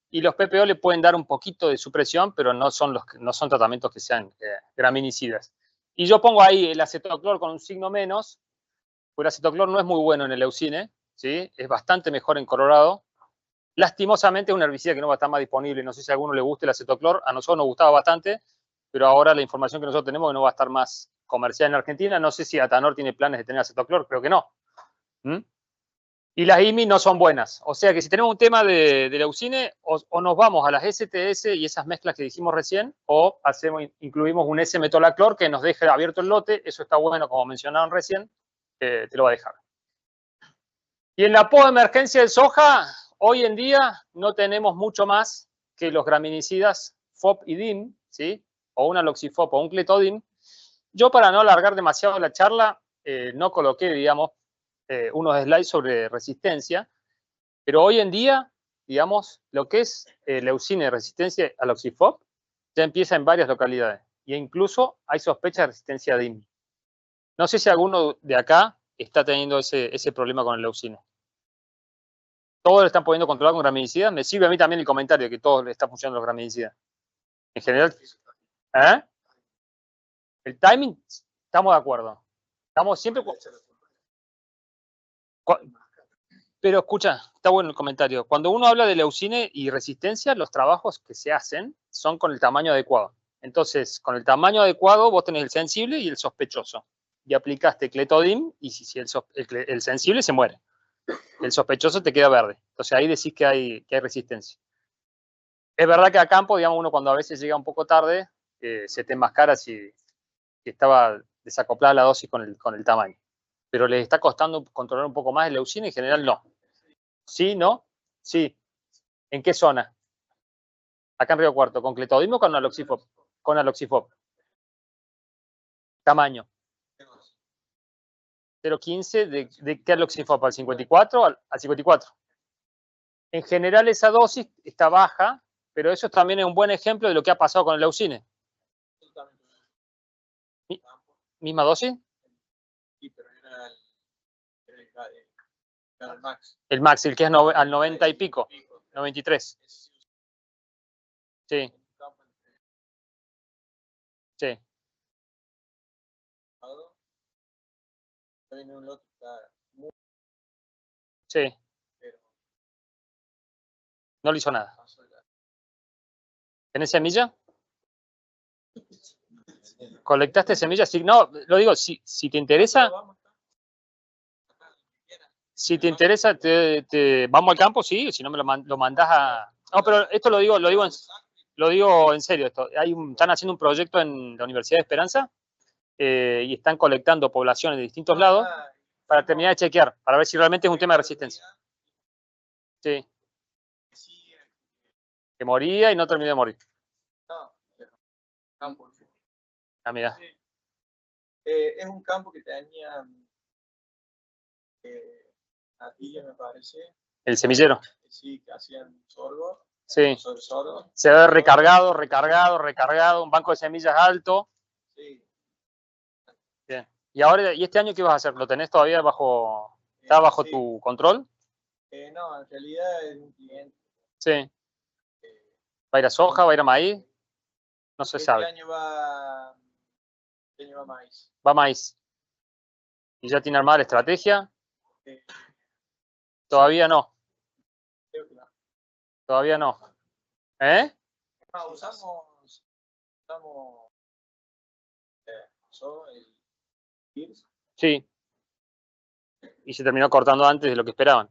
Y los PPO le pueden dar un poquito de supresión, pero no son tratamientos que sean graminicidas. Y yo pongo ahí el acetoclor con un signo menos, porque el acetoclor no es muy bueno en el leucine, ¿sí? Es bastante mejor en Colorado. Lastimosamente es un herbicida que no va a estar más disponible. No sé si a alguno le gusta el acetoclor, a nosotros nos gustaba bastante, pero ahora la información que nosotros tenemos es que no va a estar más comercial en Argentina. No sé si Atanor tiene planes de tener acetoclor, creo que no. Y las IMI no son buenas. O sea que si tenemos un tema de leucine, o nos vamos a las STS y esas mezclas que dijimos recién, o incluimos un S-metolaclor que nos deje abierto el lote. Eso está bueno, como mencionaron recién, te lo va a dejar. Y en la postemergencia de soja, hoy en día no tenemos mucho más que los graminicidas FOP y DIM, ¿sí? O una loxifop o un clethodim. Yo, para no alargar demasiado la charla, no coloqué, digamos, unos slides sobre resistencia, pero hoy en día, digamos, lo que es leucine de resistencia al oxifop ya empieza en varias localidades, e incluso hay sospecha de resistencia a DIM. No sé si alguno de acá está teniendo ese problema con el leucine. Todos lo están pudiendo controlar con graminicidas. Me sirve a mí también el comentario de que todos le están funcionando los graminicidas. En general, el timing, estamos de acuerdo. Estamos siempre... Pero escucha, está bueno el comentario. Cuando uno habla de leucine y resistencia, los trabajos que se hacen son con el tamaño adecuado. Entonces, con el tamaño adecuado, vos tenés el sensible y el sospechoso. Y aplicaste clethodim y si el sensible se muere. El sospechoso te queda verde. Entonces ahí decís que hay resistencia. Es verdad que a campo, digamos, uno cuando a veces llega un poco tarde, se te enmascara si estaba desacoplada la dosis con el tamaño. Pero les está costando controlar un poco más el leucine, en general no. ¿Sí? ¿No? Sí. ¿En qué zona? Acá en Río Cuarto. ¿Con clethodim o con aloxifop? Con aloxifop. Tamaño. 0,15 ¿de qué aloxifop? ¿Al 54? Al 54. En general esa dosis está baja, pero eso también es un buen ejemplo de lo que ha pasado con el leucine. ¿Misma dosis? Sí, pero era el max. El max, el que es al 90 y pico. 93. Sí. Sí. Sí. No le hizo nada. ¿Tenés semilla? ¿Colectaste semillas? Sí, no, lo digo, si te interesa, vamos al campo, sí, si no me lo mandás a... No, pero esto lo digo en serio. Están haciendo un proyecto en la Universidad de Esperanza y están colectando poblaciones de distintos lados para terminar de chequear, para ver si realmente es un tema de resistencia. Sí. Que moría y no terminó de morir. Campo. Ah, mira. Es un campo que tenía natilla, me parece. El semillero. Sí, que hacían sorgo. Sí. Sorgo. Se ve recargado, un banco de semillas alto. Sí. Bien. ¿Y este año qué vas a hacer? ¿Lo tenés todavía está bajo sí. tu control? No, en realidad es un cliente. Sí. ¿Va a ir a soja? ¿Va a ir a maíz? No se sabe. Este año va maíz. Va a maíz. ¿Y ya tiene armada la estrategia? Todavía no. Creo que no. Todavía no. ¿Eh? Usamos el Gears. Sí. Y se terminó cortando antes de lo que esperaban.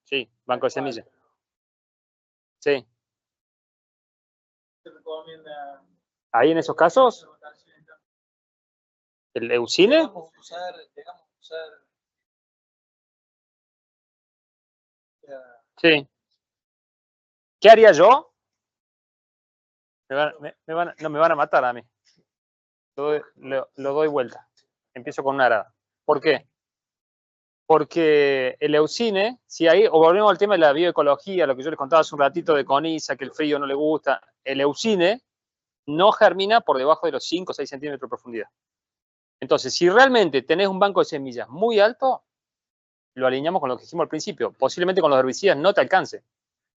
Sí, banco de semillas. Sí. ¿Se recomienda? Ahí en esos casos, el leucine. Dejamos usar. Sí. ¿Qué haría yo? Me van a matar a mí. Lo doy vuelta. Empiezo con una arada. ¿Por qué? Porque el leucine, si ahí, o volvemos al tema de la bioecología, lo que yo les contaba hace un ratito de Conisa, que el frío no le gusta, el leucine no germina por debajo de los 5 o 6 centímetros de profundidad. Entonces, si realmente tenés un banco de semillas muy alto, lo alineamos con lo que dijimos al principio. Posiblemente con los herbicidas no te alcance.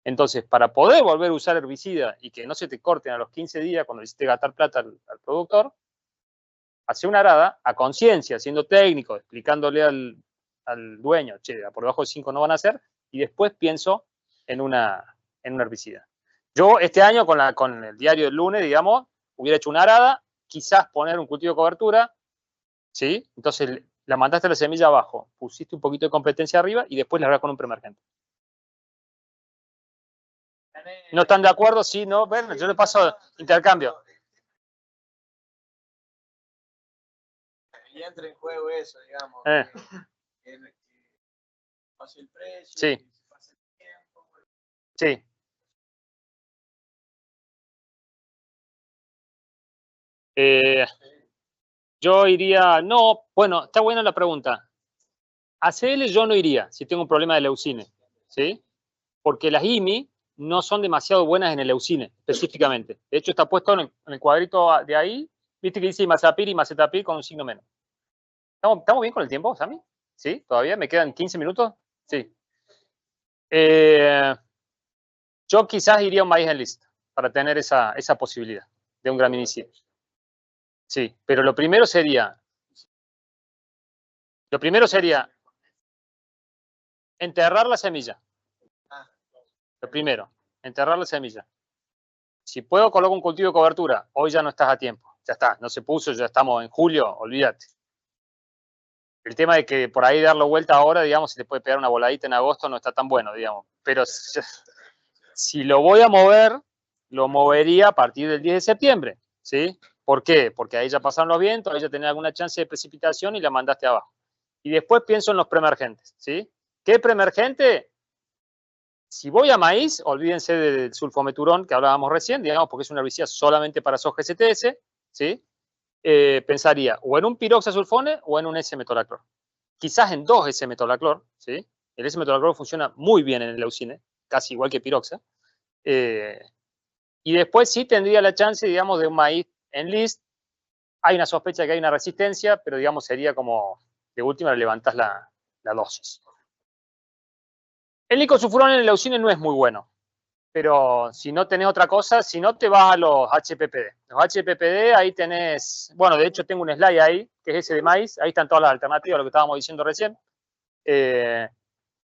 Entonces, para poder volver a usar herbicida y que no se te corten a los 15 días cuando hiciste gastar plata al productor, hace una arada a conciencia, siendo técnico, explicándole al dueño, che, por debajo de 5 no van a hacer, y después pienso en un herbicida. Yo este año con el diario del lunes, digamos, hubiera hecho una arada, quizás poner un cultivo de cobertura, ¿sí? Entonces la mandaste la semilla abajo, pusiste un poquito de competencia arriba y después la harás con un preemergente. ¿No están de acuerdo? Sí, no, bueno, yo le paso intercambio. Y entra en juego eso, digamos. Que pase el precio, Sí. que pase el tiempo. Sí. Yo iría, no, bueno, está buena la pregunta. A CL yo no iría si tengo un problema de leucine, ¿sí? Porque las IMI no son demasiado buenas en el leucine, específicamente. De hecho, está puesto en el cuadrito de ahí, viste que dice imazapir y macetapir con un signo menos. ¿Estamos bien con el tiempo, Sami? ¿Sí? ¿Todavía? ¿Me quedan 15 minutos? Sí. Yo quizás iría a un maíz en lista para tener esa posibilidad de un graminicida. Sí, pero lo primero sería enterrar la semilla. Lo primero, enterrar la semilla. Si puedo, coloco un cultivo de cobertura. Hoy ya no estás a tiempo. Ya está, no se puso, ya estamos en julio, olvídate. El tema de que por ahí darlo vuelta ahora, digamos, si te puede pegar una voladita en agosto, no está tan bueno, digamos. Pero si lo voy a mover, lo movería a partir del 10 de septiembre, ¿sí? ¿Por qué? Porque ahí ya pasaron los vientos, ahí ya tenés alguna chance de precipitación y la mandaste abajo. Y después pienso en los preemergentes, ¿sí? ¿Qué preemergente? Si voy a maíz, olvídense del sulfometurón que hablábamos recién, digamos, porque es una herbicida solamente para soja STS, ¿sí? Pensaría o en un piroxasulfone o en un S-metolaclor. Quizás en dos S-metolaclor, ¿sí? El S-metolaclor funciona muy bien en el leucine, casi igual que piroxa. Y después sí tendría la chance, digamos, de un maíz en list. Hay una sospecha de que hay una resistencia, pero digamos sería como, de última le levantás la dosis. El nicosulfurón en el leucine no es muy bueno, pero si no tenés otra cosa, si no te vas a los HPPD. Los HPPD ahí tenés, bueno, de hecho tengo un slide ahí, que es ese de maíz, ahí están todas las alternativas, lo que estábamos diciendo recién. En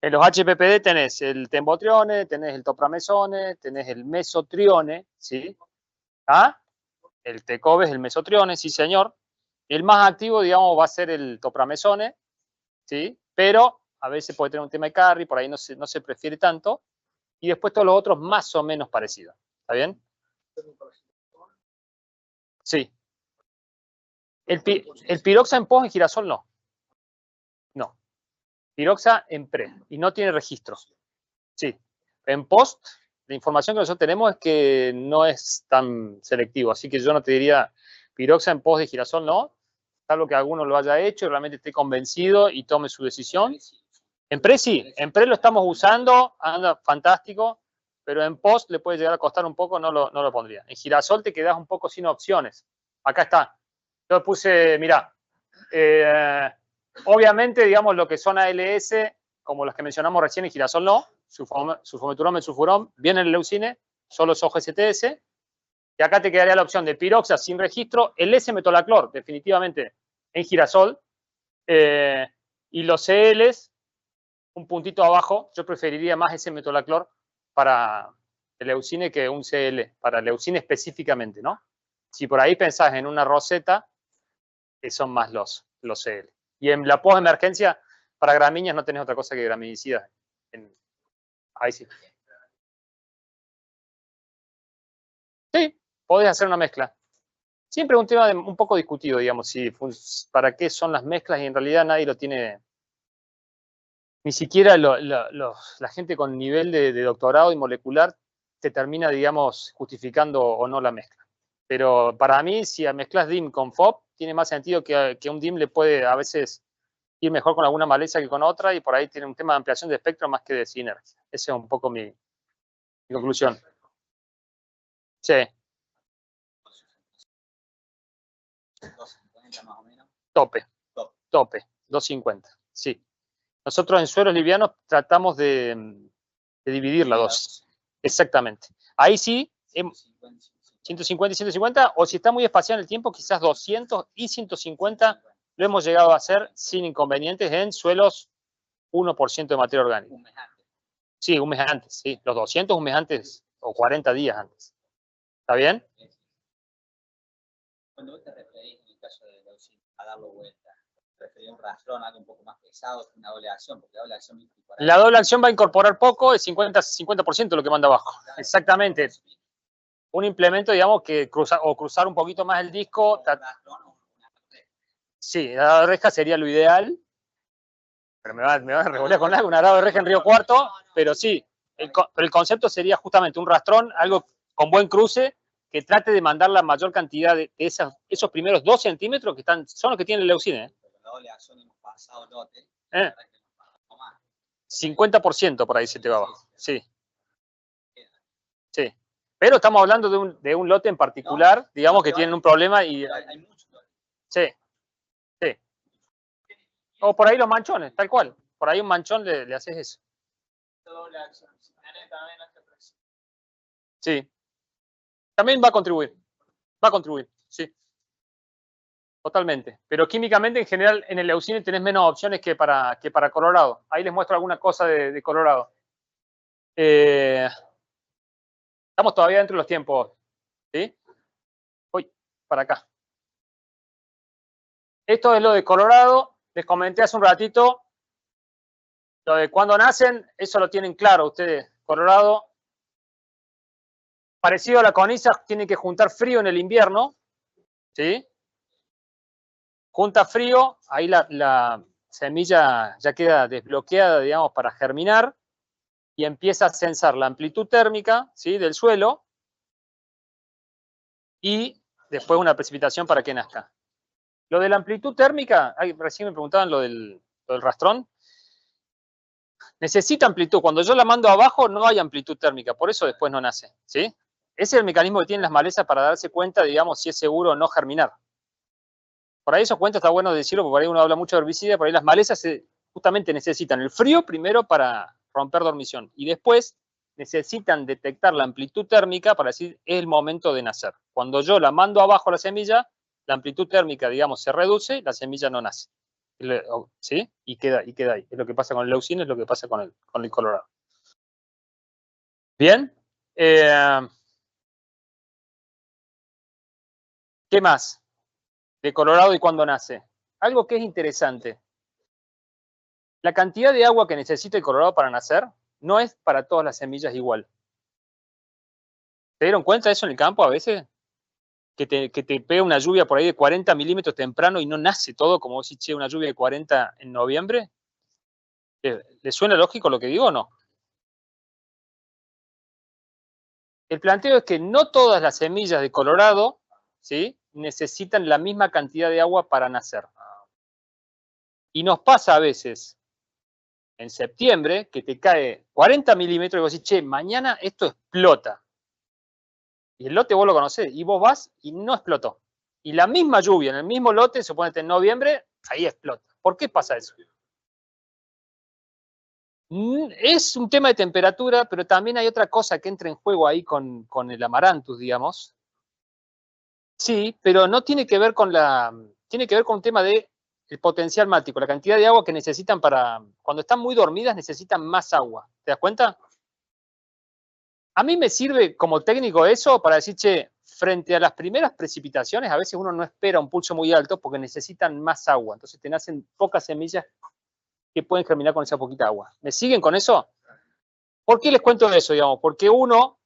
los HPPD tenés el tembotrione, tenés el topramezone, tenés el mesotrione, ¿sí? ¿Ah? El tecobe es el mesotrione, sí señor. El más activo, digamos, va a ser el topramezone, ¿sí? Pero a veces puede tener un tema de carry, por ahí no se prefiere tanto. Y después todos los otros más o menos parecidos. ¿Está bien? Sí. El piroxa en pos en girasol no. No. Piroxa en pre. Y no tiene registros. Sí. En post, la información que nosotros tenemos es que no es tan selectivo. Así que yo no te diría piroxa en pos de girasol no. Salvo que alguno lo haya hecho y realmente esté convencido y tome su decisión. En pre sí. En pre lo estamos usando. Anda fantástico. Pero en post le puede llegar a costar un poco, no lo pondría. En girasol te quedas un poco sin opciones. Acá está. Yo puse, mirá, obviamente, digamos, lo que son ALS, como los que mencionamos recién, en girasol no, sulfometurón, mesulfurón, viene en el leucine, solo soja STS, y acá te quedaría la opción de piroxa sin registro, el S-metolaclor, definitivamente, en girasol, y los CLs, un puntito abajo, yo preferiría más ese-metolaclor para el leucine que un CL, para el leucine específicamente, ¿no? Si por ahí pensás en una roseta, que son más los CL. Y en la post-emergencia, para gramíneas no tenés otra cosa que graminicidas. Ahí sí. Sí, podés hacer una mezcla. Siempre es un tema un poco discutido, digamos, para qué son las mezclas y en realidad nadie lo tiene. Ni siquiera la gente con nivel de doctorado y molecular te termina, digamos, justificando o no la mezcla. Pero para mí, si mezclas DIM con FOB, tiene más sentido que un DIM le puede a veces ir mejor con alguna maleza que con otra y por ahí tiene un tema de ampliación de espectro más que de sinergia. Esa es un poco mi conclusión. Sí. 250 más o menos. Tope. 250. Sí. Nosotros en suelos livianos tratamos de dividir la dosis. Exactamente. Ahí sí, 150 y 150, o si está muy espaciado en el tiempo, quizás 200 y 150 lo hemos llegado a hacer sin inconvenientes en suelos 1% de materia orgánica. Un mes antes. Sí, un mes antes, sí. Los 200 un mes antes o 40 días antes. ¿Está bien? Cuando vos te referís en el caso de Leucine a darlo vuelta, ¿te referís a un rastrón, algo un poco más pesado, una doble acción? Porque la doble acción incorpora. La doble acción va a incorporar poco, es 50% lo que manda abajo. Exactamente. Un implemento, digamos, que cruzar un poquito más el disco. Sí, la de reja sería lo ideal. Pero me va a revolver con algo, un arado de reja en Río Cuarto, pero sí. Pero el concepto sería justamente un rastrón, algo con buen cruce, que trate de mandar la mayor cantidad de esos primeros 2 centímetros que son los que tiene el leucine. La doble acción hemos pasado lote. 50% por ahí se te va abajo. Sí. Sí. Pero estamos hablando de un lote en particular, digamos, que tienen un problema y... Hay muchos lotes. Sí. Sí. O por ahí los manchones, tal cual. Por ahí un manchón le haces eso. Doble acción. Sí. También va a contribuir. Va a contribuir, sí. Totalmente. Pero químicamente, en general, en el leucine tenés menos opciones que para Colorado. Ahí les muestro alguna cosa de Colorado. Estamos todavía dentro de los tiempos. ¿Sí? Voy para acá. Esto es lo de Colorado. Les comenté hace un ratito. Lo de cuándo nacen, eso lo tienen claro ustedes. Colorado, parecido a la coniza, tiene que juntar frío en el invierno. ¿Sí? Junta frío, ahí la semilla ya queda desbloqueada, digamos, para germinar y empieza a censar la amplitud térmica, ¿sí?, del suelo y después una precipitación para que nazca. Lo de la amplitud térmica, recién me preguntaban lo del rastrón, necesita amplitud. Cuando yo la mando abajo no hay amplitud térmica, por eso después no nace, ¿sí? Ese es el mecanismo que tienen las malezas para darse cuenta, digamos, si es seguro o no germinar. Por ahí esos cuentos está bueno decirlo, porque por ahí uno habla mucho de herbicida, por ahí las malezas justamente necesitan el frío primero para romper dormición y después necesitan detectar la amplitud térmica para decir es el momento de nacer. Cuando yo la mando abajo a la semilla, la amplitud térmica, digamos, se reduce, la semilla no nace. ¿Sí? Y queda ahí. Es lo que pasa con el leucine, es lo que pasa con el colorado. Bien. ¿Qué más? De Colorado y cuándo nace. Algo que es interesante. La cantidad de agua que necesita el Colorado para nacer no es para todas las semillas igual. ¿Se dieron cuenta de eso en el campo a veces? Que te pega una lluvia por ahí de 40 milímetros temprano y no nace todo, como si che, una lluvia de 40 en noviembre. ¿Le suena lógico lo que digo o no? El planteo es que no todas las semillas de Colorado, ¿sí?, necesitan la misma cantidad de agua para nacer. Y nos pasa a veces, en septiembre, que te cae 40 milímetros y vos decís, che, mañana esto explota. Y el lote vos lo conocés, y vos vas y no explotó. Y la misma lluvia en el mismo lote, suponete en noviembre, ahí explota. ¿Por qué pasa eso? Es un tema de temperatura, pero también hay otra cosa que entra en juego ahí con el Amaranthus, digamos. Sí, pero no tiene que ver con tiene que ver con un tema de el potencial máltico, la cantidad de agua que necesitan cuando están muy dormidas necesitan más agua. ¿Te das cuenta? A mí me sirve como técnico eso para decir, che, frente a las primeras precipitaciones, a veces uno no espera un pulso muy alto porque necesitan más agua. Entonces te nacen pocas semillas que pueden germinar con esa poquita agua. ¿Me siguen con eso? ¿Por qué les cuento eso, digamos? Porque uno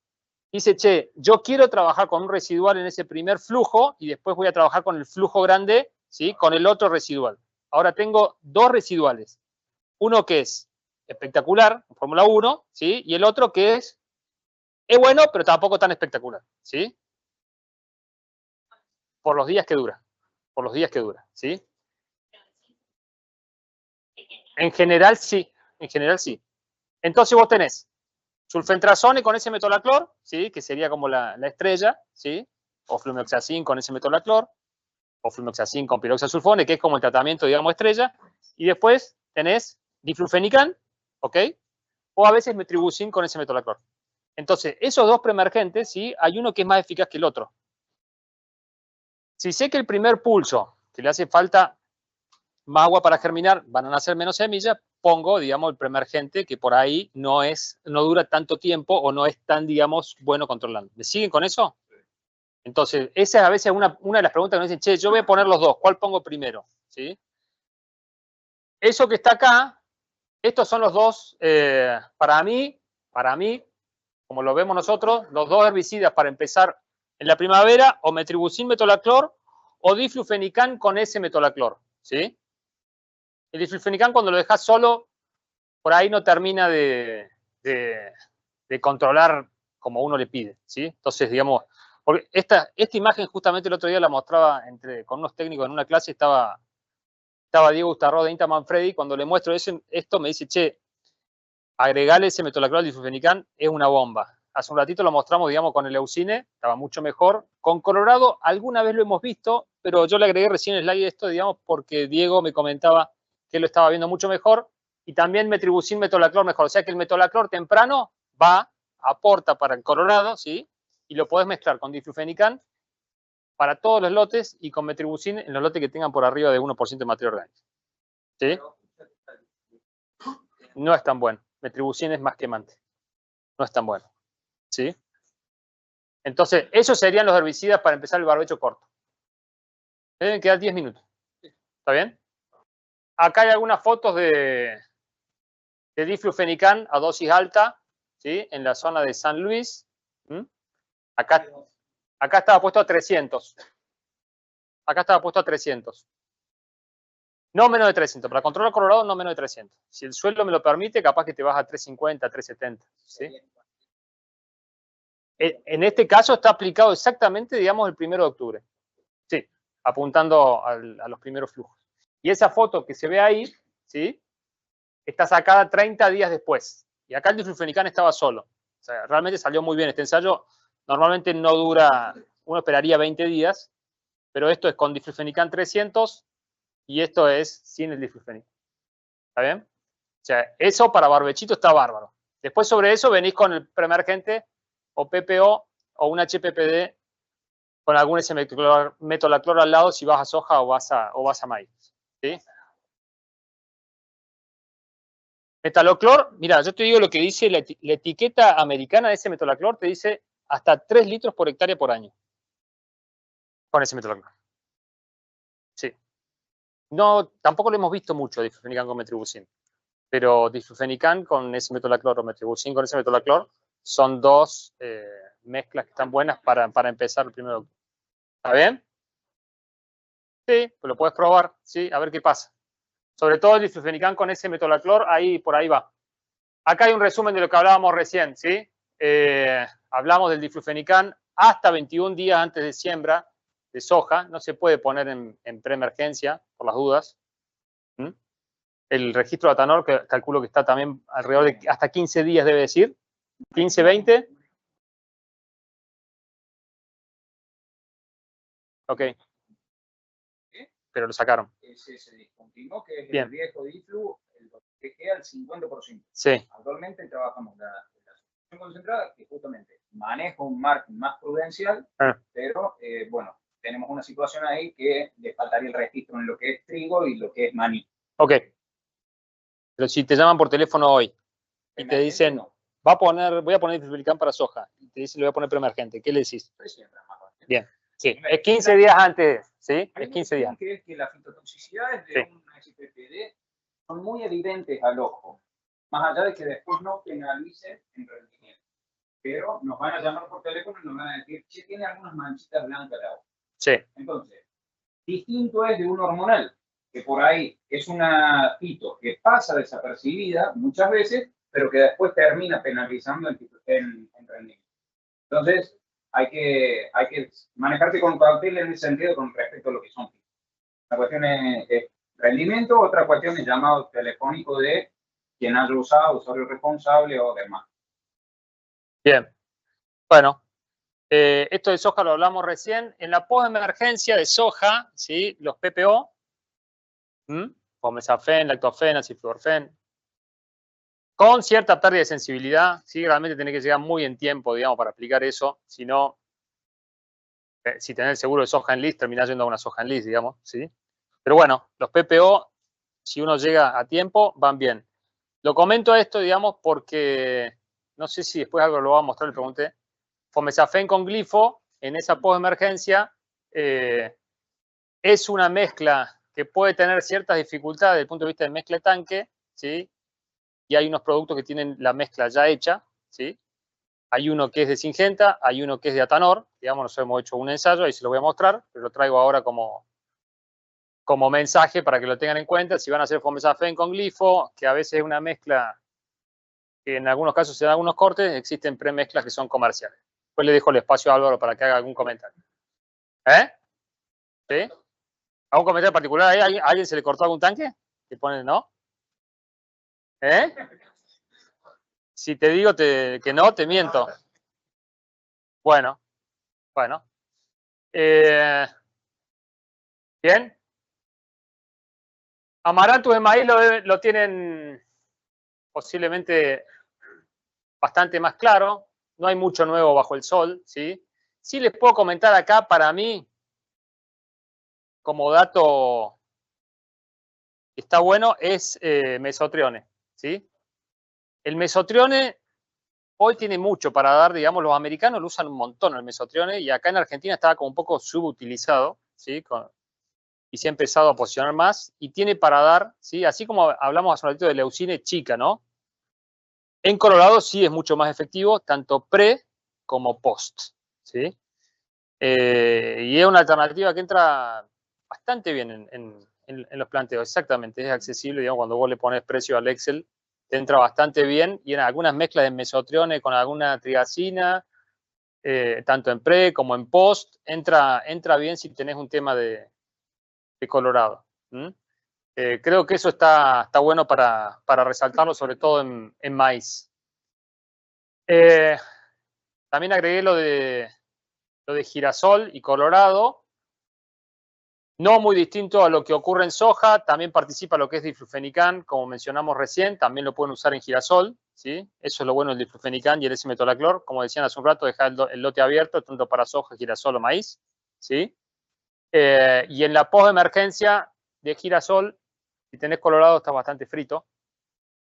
dice, che, yo quiero trabajar con un residual en ese primer flujo y después voy a trabajar con el flujo grande, ¿sí?, con el otro residual. Ahora tengo 2 residuales. Uno que es espectacular, Fórmula 1, ¿sí?, y el otro que es bueno, pero tampoco tan espectacular, ¿sí? Por los días que dura, ¿sí? En general sí, en general sí. Entonces vos tenés sulfentrazone con ese metolaclor, ¿sí? Que sería como la estrella, ¿sí? O flumioxacin con ese metolaclor, o flumioxacin con piroxasulfone, que es como el tratamiento, digamos, estrella. Y después tenés diflufenican, ¿ok? O a veces metribuzin con ese metolaclor. Entonces, esos dos preemergentes, ¿sí? Hay uno que es más eficaz que el otro. Si sé que el primer pulso, que le hace falta más agua para germinar, van a nacer menos semillas, pongo, digamos, el preemergente que por ahí no dura tanto tiempo o no es tan, digamos, bueno controlando. ¿Me siguen con eso? Entonces, esa es a veces una de las preguntas que nos dicen, che, yo voy a poner los dos, ¿cuál pongo primero? ¿Sí? Eso que está acá, estos son los dos, para mí, como lo vemos nosotros, los dos herbicidas para empezar en la primavera, o metribuzin metolaclor o diflufenican con ese metolaclor, ¿sí? El diflufenican cuando lo dejas solo, por ahí no termina de controlar como uno le pide, ¿sí? Entonces, digamos, porque esta imagen justamente el otro día la mostraba con unos técnicos en una clase, estaba Diego Ustarro de Inta Manfredi, cuando le muestro esto me dice, che, agregarle ese metolaclor al diflufenican es una bomba. Hace un ratito lo mostramos, digamos, con el Leucine, estaba mucho mejor. Con Colorado alguna vez lo hemos visto, pero yo le agregué recién el slide de esto, digamos, porque Diego me comentaba que lo estaba viendo mucho mejor, y también metribuzin metolaclor mejor. O sea que el metolaclor temprano aporta para el Colorado, ¿sí? Y lo podés mezclar con diflufenican para todos los lotes y con metribuzin en los lotes que tengan por arriba de 1% de materia orgánica. ¿Sí? No es tan bueno. Metribuzin es más quemante. No es tan bueno. ¿Sí? Entonces, esos serían los herbicidas para empezar el barbecho corto. Deben quedar 10 minutos. ¿Está bien? Acá hay algunas fotos de diflufenican a dosis alta, ¿sí? En la zona de San Luis. Acá estaba puesto a 300. Acá estaba puesto a 300. No menos de 300. Para controlar Colorado, no menos de 300. Si el suelo me lo permite, capaz que te vas a 350, 370. ¿Sí? En este caso está aplicado exactamente, digamos, el 1 de octubre. Sí, apuntando a los primeros flujos. Y esa foto que se ve ahí, ¿sí? Está sacada 30 días después. Y acá el diflufenican estaba solo. O sea, realmente salió muy bien este ensayo. Normalmente no dura, uno esperaría 20 días, pero esto es con diflufenican 300 y esto es sin el diflufenican. ¿Está bien? O sea, eso para barbechito está bárbaro. Después sobre eso venís con el preemergente o PPO o un HPPD con algún metolaclor al lado si vas a soja o vas a maíz. ¿Sí? Metaloclor, mira, yo te digo lo que dice la etiqueta americana de ese metolaclor, te dice hasta 3 litros por hectárea por año con ese metolaclor. Sí. No, tampoco lo hemos visto mucho, diflufenican con metribuzin, pero diflufenican con ese metolaclor o metribuzin con ese metolaclor son dos mezclas que están buenas para empezar el 1 de octubre. ¿Está bien? Sí, pues lo puedes probar, sí, a ver qué pasa. Sobre todo el diflufenican con ese metolaclor, por ahí va. Acá hay un resumen de lo que hablábamos recién, ¿sí? Hablamos del diflufenican hasta 21 días antes de siembra de soja. No se puede poner en preemergencia, por las dudas. El registro de Atanor, que calculo que está también alrededor de hasta 15 días, debe decir. 15, 20. Ok. Pero lo sacaron. Se discontinuó, que es bien. El viejo Diflu, que queda al 50%. Sí. Actualmente trabajamos la solución concentrada, que justamente maneja un margen más prudencial, pero bueno, tenemos una situación ahí que le faltaría el registro en lo que es trigo y lo que es maní. Ok. Pero si te llaman por teléfono hoy y te dicen, no. voy a poner diflufenican para soja, y te dicen, le voy a poner preemergente, ¿qué le decís? Bien. Sí, es 15 días antes, ¿sí? Es 15 días. Que es que las fitotoxicidades de un SPPD son muy evidentes al ojo, más allá de que después no penalicen en rendimiento. Pero nos van a llamar por teléfono y nos van a decir, che, tiene algunas manchitas blancas la hoja. Sí. Entonces, distinto es de un hormonal, que por ahí es una fito que pasa desapercibida muchas veces, pero que después termina penalizando en rendimiento. Entonces, hay que manejarse con cautela en ese sentido con respecto a lo que son. La cuestión es rendimiento. Otra cuestión es llamado telefónico de quien haya usado, usuario responsable o demás. Bien. Bueno, esto de soja lo hablamos recién. En la postemergencia de soja, ¿sí? Los PPO, fomesafen, lactofena, cifluorfen, con cierta pérdida de sensibilidad, ¿sí? Realmente tenés que llegar muy en tiempo, digamos, para aplicar eso. Si no, si tenés el seguro de soja en list, terminás yendo a una soja en list, digamos, ¿sí? Pero bueno, los PPO, si uno llega a tiempo, van bien. Lo comento esto, digamos, porque no sé si después algo lo va a mostrar, le pregunté. Fomesafen con glifo, en esa postemergencia, es una mezcla que puede tener ciertas dificultades desde el punto de vista de mezcla de tanque, ¿sí? Y hay unos productos que tienen la mezcla ya hecha, ¿sí? Hay uno que es de Syngenta, hay uno que es de Atanor, digamos, nosotros hemos hecho un ensayo, ahí se lo voy a mostrar, pero lo traigo ahora como mensaje para que lo tengan en cuenta. Si van a hacer fomesafen con glifo, que a veces es una mezcla que en algunos casos se dan algunos cortes, existen premezclas que son comerciales. Después le dejo el espacio a Álvaro para que haga algún comentario. ¿Sí? ¿Algún comentario particular ahí? ¿A alguien se le cortó algún tanque? ¿Te ponen no? Si te digo que no, te miento. Bueno. Bien. Amaranto de maíz lo tienen posiblemente bastante más claro. No hay mucho nuevo bajo el sol, ¿sí? Sí les puedo comentar acá, para mí, como dato que está bueno, es mesotrione, ¿sí? El mesotrione hoy tiene mucho para dar, digamos, los americanos lo usan un montón el mesotrione y acá en Argentina estaba como un poco subutilizado, ¿sí? Y se ha empezado a posicionar más y tiene para dar, ¿sí? Así como hablamos hace un ratito de leucine chica, ¿no? En Colorado sí es mucho más efectivo, tanto pre como post, ¿sí? Y es una alternativa que entra bastante bien en los planteos, exactamente, es accesible, digamos, cuando vos le pones precio al Excel, te entra bastante bien y en algunas mezclas de mesotrione con alguna triacina, tanto en pre como en post, entra bien si tenés un tema de Colorado. Creo que eso está bueno para resaltarlo, sobre todo en maíz. También agregué lo de girasol y colorado. No muy distinto a lo que ocurre en soja, también participa lo que es diflufenican, como mencionamos recién, también lo pueden usar en girasol, ¿sí? Eso es lo bueno del diflufenican y el S-metolaclor, como decían hace un rato, dejar el lote abierto, tanto para soja, girasol o maíz, ¿sí? Y en la postemergencia de girasol, si tenés colorado, está bastante frito.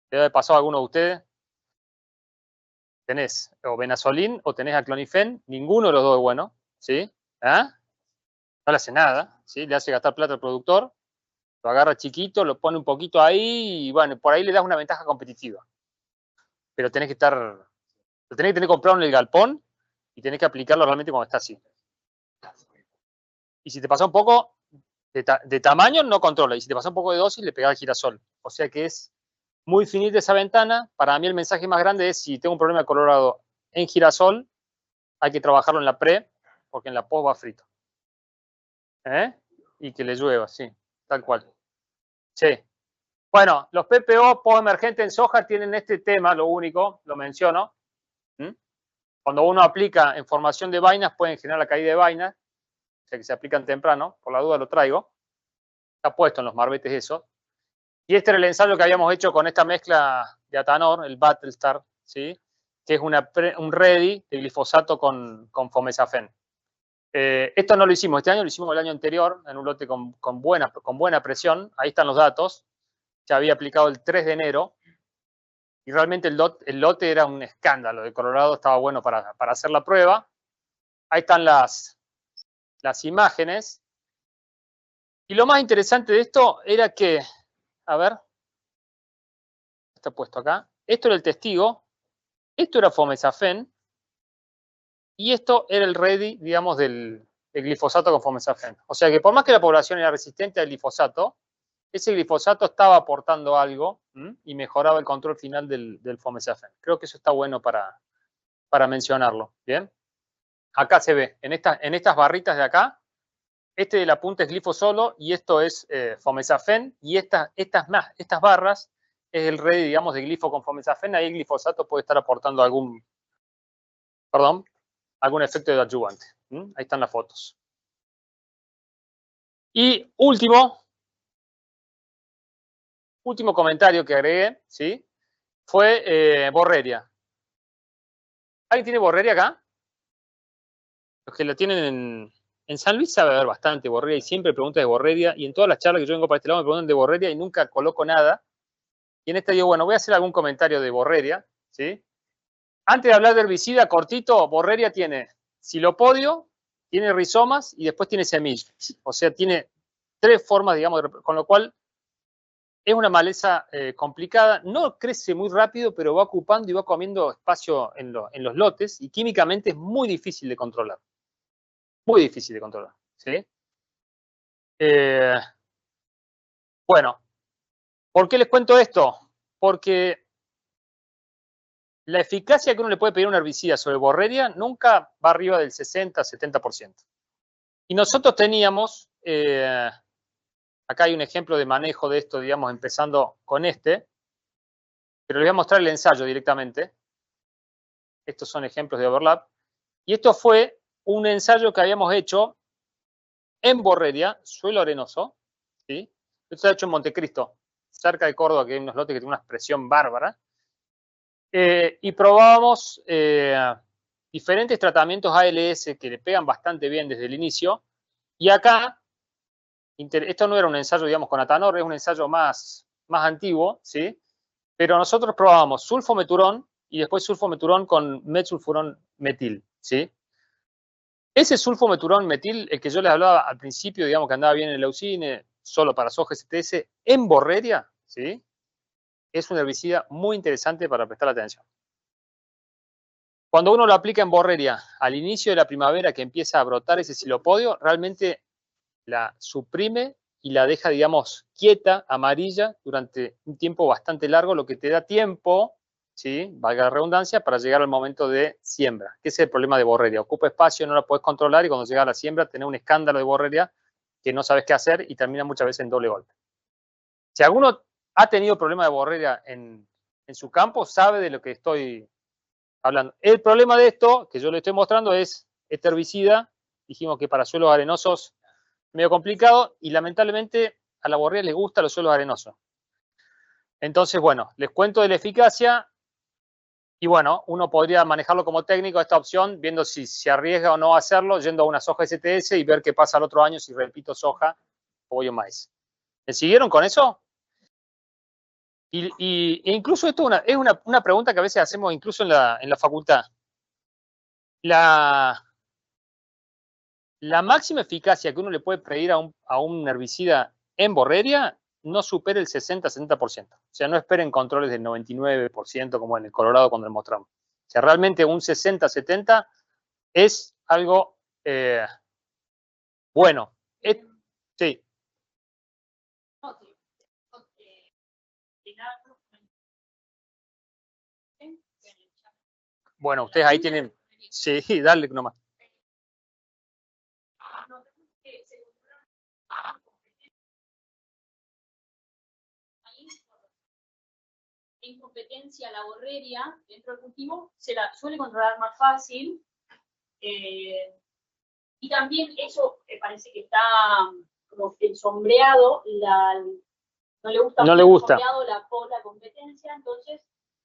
¿Te debe pasar a alguno de ustedes? Tenés o benazolín o tenés aclonifen, ninguno de los dos es bueno, ¿sí? ¿Ah? No le hace nada, ¿sí? Le hace gastar plata al productor, lo agarra chiquito, lo pone un poquito ahí y bueno, por ahí le das una ventaja competitiva. Pero tenés que tener comprado en el galpón y tenés que aplicarlo realmente cuando está así. Y si te pasa un poco de tamaño, no controla. Y si te pasa un poco de dosis, le pegás al girasol. O sea que es muy finita esa ventana. Para mí el mensaje más grande es, si tengo un problema de colorado en girasol, hay que trabajarlo en la pre, porque en la post va frito. Y que le llueva, sí, tal cual. Sí. Bueno, los PPO postemergentes en soja tienen este tema, lo único, lo menciono. Cuando uno aplica en formación de vainas, pueden generar la caída de vainas, o sea que se aplican temprano, por la duda lo traigo. Está puesto en los marbetes eso. Y este era el ensayo que habíamos hecho con esta mezcla de Atanor, el Battlestar, ¿sí? Que es un ready de glifosato con fomesafen. Esto no lo hicimos este año, lo hicimos el año anterior, en un lote con buena presión. Ahí están los datos. Se había aplicado el 3 de enero. Y realmente el lote era un escándalo. De Colorado estaba bueno para hacer la prueba. Ahí están las imágenes. Y lo más interesante de esto era que, a ver, está puesto acá. Esto era el testigo, esto era fomesafen, y esto era el ready, digamos, del glifosato con fomesafen. O sea que por más que la población era resistente al glifosato, ese glifosato estaba aportando algo y mejoraba el control final del fomesafen. Creo que eso está bueno para mencionarlo. Bien. Acá se ve, en estas barritas de acá, Este de la punta es glifosolo y esto es fomesafen, y estas barras es el red, digamos, de glifo con fomesafen. Ahí el glifosato puede estar aportando algún efecto de adyuvante. Ahí están las fotos. Y último comentario que agregué, ¿sí? Fue borreria. ¿Alguien tiene borreria acá? Los que la tienen en San Luis sabe haber bastante borreria y siempre preguntas de borreria, y en todas las charlas que yo vengo para este lado me preguntan de borreria y nunca coloco nada. Y en esta digo, bueno, voy a hacer algún comentario de borreria, ¿sí? Antes de hablar de herbicida, cortito, borreria tiene silopodio, tiene rizomas y después tiene semillas. O sea, tiene 3 formas, digamos, con lo cual es una maleza complicada. No crece muy rápido, pero va ocupando y va comiendo espacio en los lotes y químicamente es muy difícil de controlar. Muy difícil de controlar, ¿sí? Bueno, ¿por qué les cuento esto? Porque la eficacia que uno le puede pedir a un herbicida sobre borreria nunca va arriba del 60-70%. Y nosotros teníamos, acá hay un ejemplo de manejo de esto, digamos, empezando con este, pero les voy a mostrar el ensayo directamente. Estos son ejemplos de overlap. Y esto fue un ensayo que habíamos hecho en borreria, suelo arenoso, ¿sí? Esto se ha hecho en Montecristo, cerca de Córdoba, que hay unos lotes que tienen una expresión bárbara. Y probábamos diferentes tratamientos ALS que le pegan bastante bien desde el inicio. Y acá, esto no era un ensayo, digamos, con Atanor, es un ensayo más antiguo, ¿sí? Pero nosotros probábamos sulfometurón y después sulfometurón con metsulfurón metil, ¿sí? Ese sulfometurón metil, el que yo les hablaba al principio, digamos que andaba bien en el leucine, solo para soja STS, en borreria, ¿sí? Es un herbicida muy interesante para prestar atención. Cuando uno lo aplica en borreria al inicio de la primavera que empieza a brotar ese silopodio, realmente la suprime y la deja, digamos, quieta, amarilla, durante un tiempo bastante largo, lo que te da tiempo, ¿sí? Valga la redundancia, para llegar al momento de siembra, que ese es el problema de borreria. Ocupa espacio, no la puedes controlar y cuando llega a la siembra tenés un escándalo de borreria que no sabes qué hacer y termina muchas veces en doble golpe. Si alguno ha tenido problema de borreria en su campo, sabe de lo que estoy hablando. El problema de esto, que yo le estoy mostrando, es este herbicida. Dijimos que para suelos arenosos medio complicado y lamentablemente a la borreria les gusta los suelos arenosos. Entonces, bueno, les cuento de la eficacia y bueno, uno podría manejarlo como técnico esta opción, viendo si se arriesga o no a hacerlo, yendo a una soja STS y ver qué pasa el otro año si repito soja o voy a maíz. ¿Me siguieron con eso? E incluso esto es una pregunta que a veces hacemos incluso en la facultad. La máxima eficacia que uno le puede pedir a un herbicida en borreria no supera el 60-70%. O sea, no esperen controles del 99% como en el Colorado cuando le mostramos. O sea, realmente un 60-70% es algo bueno. Sí. Bueno, ustedes ahí tienen... Sí, dale nomás. En competencia la borreria dentro del cultivo se la suele controlar más fácil y también eso parece que está como el sombreado, no le gusta no le gusta sombreado la competencia, entonces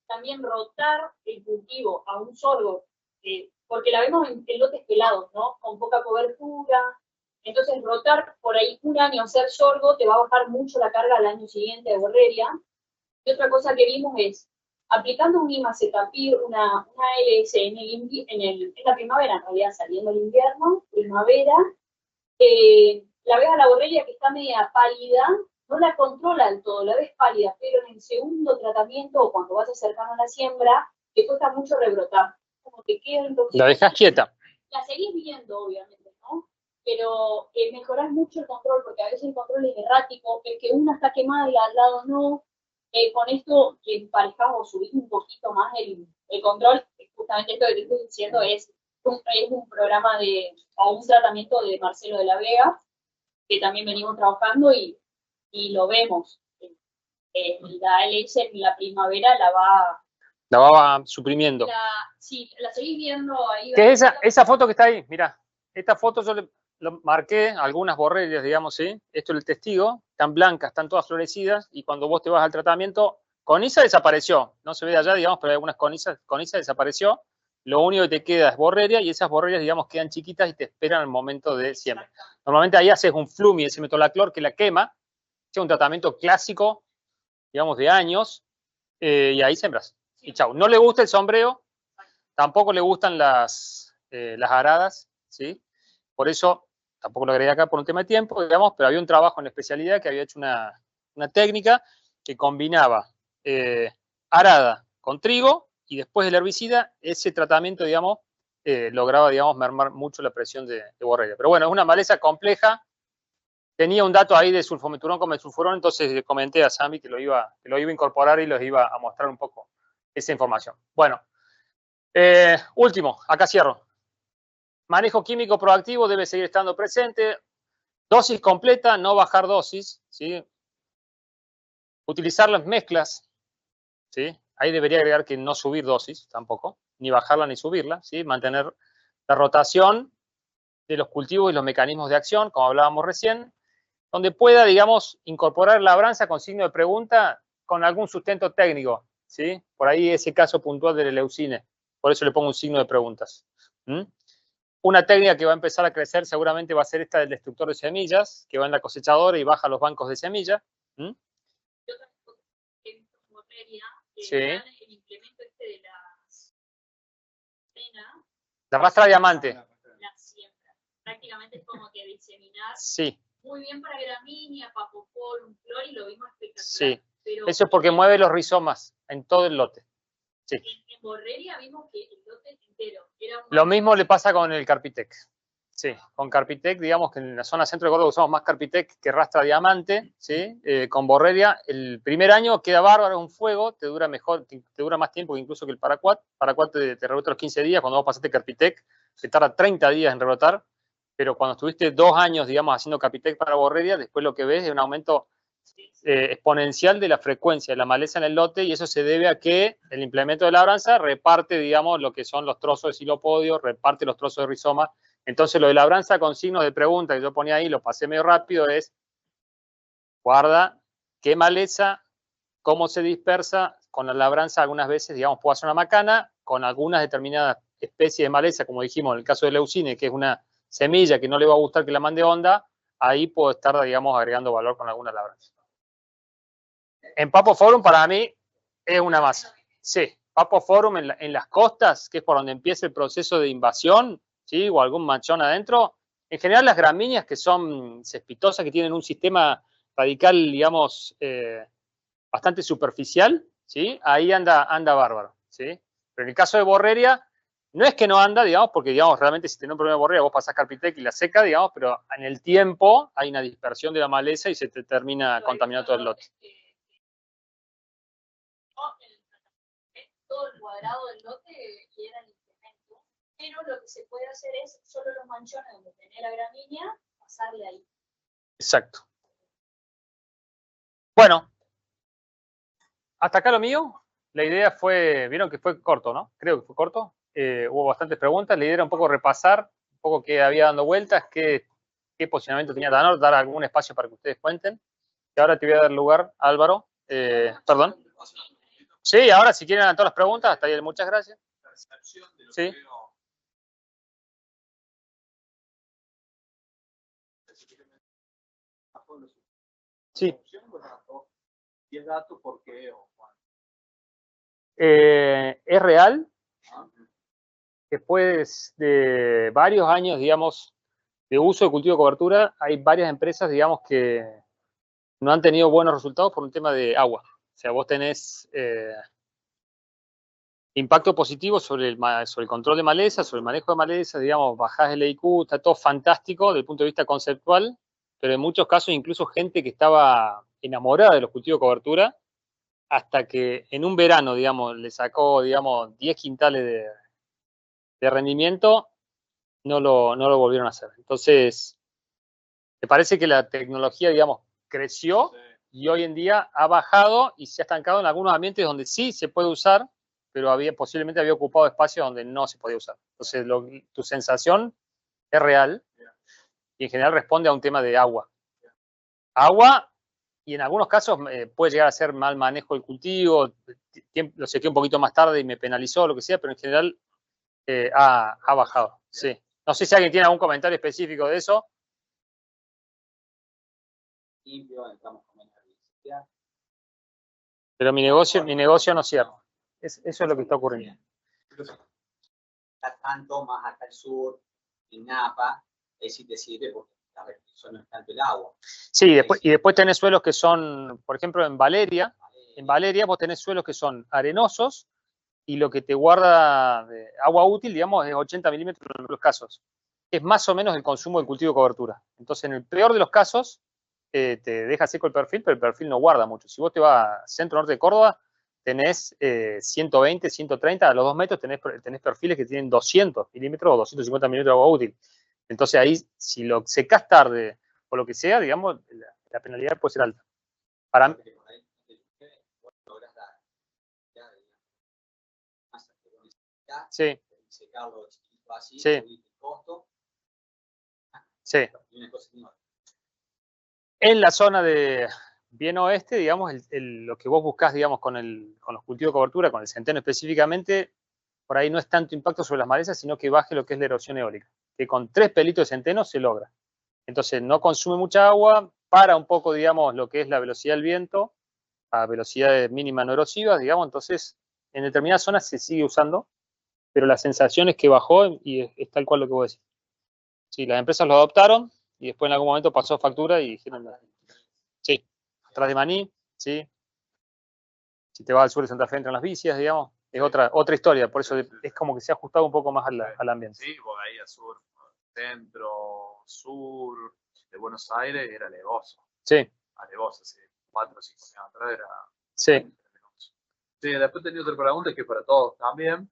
también rotar el cultivo a un sorgo, porque la vemos en lotes pelados, ¿no? Con poca cobertura, entonces rotar por ahí un año hacer sorgo te va a bajar mucho la carga al año siguiente de borreria. Y otra cosa que vimos es, aplicando un imacetapir, una ALS en la primavera, en realidad saliendo el invierno, primavera, la ves a la borreria que está media pálida, no la controla del todo, la ves pálida, pero en el segundo tratamiento o cuando vas acercando a la siembra, te cuesta mucho rebrotar. Como te queda entonces, la dejas quieta. La seguís viendo, obviamente, ¿no? Pero mejorás mucho el control, porque a veces el control es errático, el que una está quemada y al lado no. Con esto emparejamos o subimos un poquito más el control. Justamente esto que te estoy diciendo es un programa o un tratamiento de Marcelo de la Vega, que también venimos trabajando y lo vemos. La ALS en la primavera la va suprimiendo. Sí, la seguís viendo ahí. ¿Qué es esa foto que está ahí? Mirá, esta foto yo lo marqué, algunas borrelias, digamos, ¿sí? Esto es el testigo, están blancas, están todas florecidas, y cuando vos te vas al tratamiento, coniza desapareció, no se ve de allá, digamos, pero hay algunas coniza desapareció, lo único que te queda es borrelia, y esas borrelias, digamos, quedan chiquitas y te esperan al momento de siembra. Normalmente ahí haces un flumi, ese metolaclor que la quema, es un tratamiento clásico, digamos, de años, y ahí sembras. Y chau. No le gusta el sombreo, tampoco le gustan las aradas, ¿sí? Por eso, tampoco lo agregué acá por un tema de tiempo, digamos, pero había un trabajo en la especialidad que había hecho una técnica que combinaba arada con trigo y después del herbicida, ese tratamiento, digamos, lograba, digamos, mermar mucho la presión de borrelia. Pero bueno, es una maleza compleja. Tenía un dato ahí de sulfometurón con mesulfurón, entonces le comenté a Sami que lo iba a incorporar y los iba a mostrar un poco esa información. Bueno, último, acá cierro. Manejo químico proactivo debe seguir estando presente. Dosis completa, no bajar dosis, ¿sí? Utilizar las mezclas, ¿sí? Ahí debería agregar que no subir dosis tampoco, ni bajarla ni subirla, ¿sí? Mantener la rotación de los cultivos y los mecanismos de acción, como hablábamos recién, donde pueda, digamos, incorporar labranza con signo de pregunta con algún sustento técnico, ¿sí? Por ahí ese caso puntual del leucine, por eso le pongo un signo de preguntas. Una técnica que va a empezar a crecer seguramente va a ser esta del destructor de semillas, que va en la cosechadora y baja los bancos de semilla. Sí. El implemento este de la rastra diamante. La siembra. Prácticamente es como que diseminar. Sí. Muy bien para gramínea, papoforum, flor, y lo vimos espectacular. Sí. Pero eso es porque mueve los rizomas en todo el lote. Sí. En borrelia vimos que el lote entero era un... Lo mismo le pasa con el Carpitec. Sí, con Carpitec, digamos que en la zona centro de Córdoba usamos más Carpitec que rastra diamante, ¿sí? Con borrelia, el primer año queda bárbaro, es un fuego, te dura mejor, te dura más tiempo que incluso que el Paraquat. Paraquat te rebota los 15 días, cuando vos pasaste Carpitec, se tarda 30 días en rebotar, pero cuando estuviste 2 años, digamos, haciendo Carpitec para borrelia, después lo que ves es un aumento exponencial de la frecuencia de la maleza en el lote, y eso se debe a que el implemento de labranza reparte, digamos, lo que son los trozos de silopodio, reparte los trozos de rizoma. Entonces, lo de labranza con signos de pregunta que yo ponía ahí, lo pasé medio rápido, es guarda qué maleza, cómo se dispersa. Con la labranza algunas veces, digamos, puedo hacer una macana, con algunas determinadas especies de maleza, como dijimos en el caso de leucine, que es una semilla que no le va a gustar que la mande onda, ahí puedo estar, digamos, agregando valor con alguna labranza. En Papoforum para mí es una masa. Sí, Papoforum en las costas, que es por donde empieza el proceso de invasión, ¿sí? O algún manchón adentro. En general las gramíneas que son cespitosas, que tienen un sistema radical, digamos, bastante superficial, ¿sí? Ahí anda bárbaro, ¿sí? Pero en el caso de borrelia, no es que no anda, digamos, porque, digamos, realmente si tenés un problema de borrelia, vos pasás Carpitec y la seca, digamos, pero en el tiempo hay una dispersión de la maleza y se te termina contaminando todo el lote. Todo el cuadrado del lote y era el implemento, pero lo que se puede hacer es solo los manchones donde tenés la gramínea, pasarle ahí. Exacto. Bueno, hasta acá lo mío. La idea fue, vieron que fue corto, ¿no? Creo que fue corto. Hubo bastantes preguntas. La idea era un poco repasar, un poco qué había dando vueltas, qué posicionamiento tenía Danor, dar algún espacio para que ustedes cuenten. Y ahora te voy a dar lugar, Álvaro. Perdón. Sí, ahora si quieren a todas las preguntas, hasta ahí, muchas gracias. Sí. Sí. ¿Y es dato por qué? Es real. Después de varios años, digamos, de uso de cultivo de cobertura, hay varias empresas, digamos, que no han tenido buenos resultados por un tema de agua. O sea, vos tenés impacto positivo sobre el control de maleza, sobre el manejo de maleza, digamos, bajás el IQ, está todo fantástico desde el punto de vista conceptual, pero en muchos casos incluso gente que estaba enamorada de los cultivos de cobertura, hasta que en un verano, digamos, le sacó, digamos, 10 quintales de rendimiento, no lo volvieron a hacer. Entonces, Me parece que la tecnología, digamos, creció y hoy en día ha bajado y se ha estancado en algunos ambientes donde sí se puede usar, pero posiblemente había ocupado espacios donde no se podía usar. Entonces, tu sensación es real y en general responde a un tema de agua. Agua, y en algunos casos puede llegar a ser mal manejo del cultivo, lo sequé un poquito más tarde y me penalizó, lo que sea, pero en general ha bajado. Sí. No sé si alguien tiene algún comentario específico de eso. Pero mi negocio no cierra. Eso es lo que está ocurriendo. Está tanto más hasta el sur, en Napa, ahí sí te sirve porque la restricción no es tanto el agua. Sí, y después tenés suelos que son, por ejemplo, en Valeria vos tenés suelos que son arenosos y lo que te guarda de agua útil, digamos, es 80 milímetros en los casos. Es más o menos el consumo del cultivo de cobertura. Entonces, en el peor de los casos, te deja seco el perfil, pero el perfil no guarda mucho. Si vos te vas a centro-norte de Córdoba, tenés 120, 130, a los 2 metros tenés perfiles que tienen 200 milímetros o 250 milímetros de agua útil. Entonces ahí, si lo secás tarde o lo que sea, digamos, la penalidad puede ser alta. Para mí, sí. Sí. Sí. En la zona de bien oeste, digamos, lo que vos buscás, digamos, con los cultivos de cobertura, con el centeno específicamente, por ahí no es tanto impacto sobre las malezas, sino que baje lo que es la erosión eólica, que con 3 pelitos de centeno se logra. Entonces no consume mucha agua, para un poco, digamos, lo que es la velocidad del viento, a velocidades mínimas no erosivas, digamos, entonces en determinadas zonas se sigue usando, pero la sensación es que bajó y es tal cual lo que vos decís. Sí, las empresas lo adoptaron y después en algún momento pasó factura y dijeron, sí, atrás de Maní, sí. Si te vas al sur de Santa Fe entran las vicias, digamos, es otra historia, por eso es como que se ha ajustado un poco más al ambiente. Sí, por ahí al sur, centro, sur de Buenos Aires era alevoso. Sí. Alevoso, hace 4 o 5 años atrás era... Sí. Sí, después tenía otra pregunta que para todos también.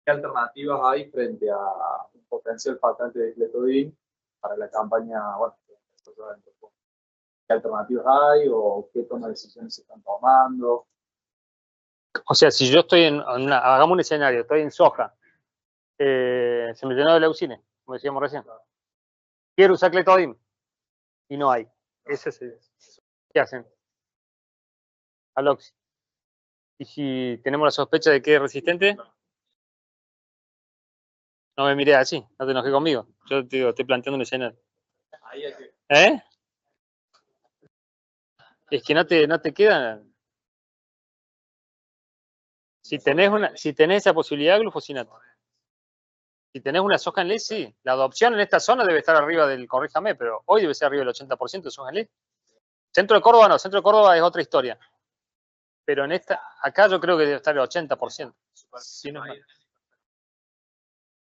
¿Qué alternativas hay frente a un potencial faltante de cletodin para la campaña? Bueno, ¿qué alternativas hay o qué toma de decisiones se están tomando? O sea, si yo estoy hagamos un escenario, estoy en soja, se me llenó de leucine, como decíamos recién. Quiero usar cletodin y no hay. ¿Qué hacen? Aloxi. ¿Y si tenemos la sospecha de que es resistente? No me miré así, no te enojes conmigo. Yo te digo, estoy planteando un escenario. ¿Eh? Es que no te queda. Si tenés esa posibilidad, glufosinato. Si tenés una soja en list, sí. La adopción en esta zona debe estar arriba del, corríjame, pero hoy debe ser arriba del 80% de soja en list. Centro de Córdoba no, centro de Córdoba es otra historia. Pero en acá yo creo que debe estar el 80%. Si no,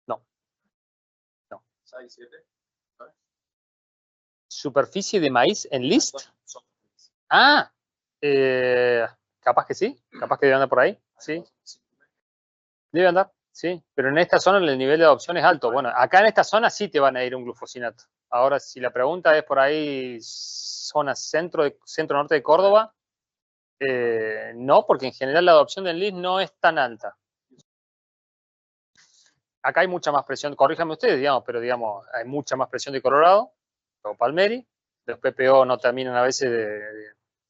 no. ¿Superficie de maíz en list? Ah, capaz que sí, capaz que debe andar por ahí, sí. Debe andar, sí, pero en esta zona el nivel de adopción es alto. Bueno, acá en esta zona sí te van a ir un glufosinato. Ahora, si la pregunta es por ahí, zona centro-norte de Córdoba, no, porque en general la adopción del list no es tan alta. Acá hay mucha más presión, corríjanme ustedes, digamos, pero digamos, hay mucha más presión de Colorado, o Palmeri, los PPO no terminan a veces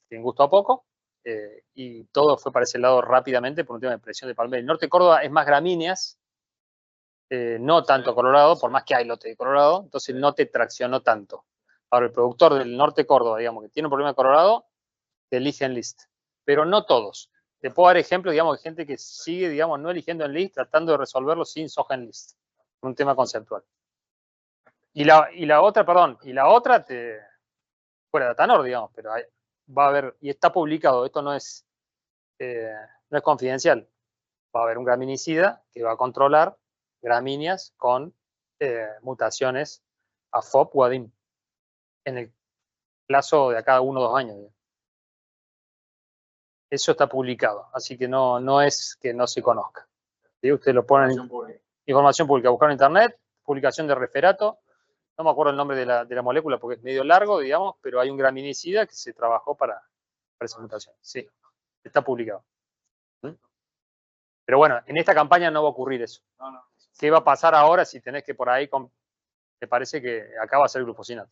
de gusto a poco, y todo fue para ese lado rápidamente por un tema de presión de Palmeri. Norte de Córdoba es más gramíneas, no tanto Colorado, por más que hay lote de Colorado, entonces no te traccionó tanto. Ahora, el productor del norte de Córdoba, digamos, que tiene un problema de Colorado, te elige en list, pero no todos. Te puedo dar ejemplos, digamos, de gente que sigue, digamos, no eligiendo en list, tratando de resolverlo sin soja en list. Un tema conceptual. Y la otra, fuera de Atanor, digamos, pero va a haber, y está publicado, esto no es confidencial, va a haber un graminicida que va a controlar gramíneas con mutaciones a FOP o ADIM en el plazo de acá 1 o 2 años. Digamos. Eso está publicado, así que no es que no se conozca. ¿Sí? Ustedes lo ponen en información pública, buscar en internet, publicación de referato, no me acuerdo el nombre de la molécula porque es medio largo, digamos, pero hay un graminicida que se trabajó para esa mutación. Sí, está publicado. Pero bueno, en esta campaña no va a ocurrir eso. ¿Qué va a pasar ahora si tenés que por ahí, me parece que acá va a ser glufosinato?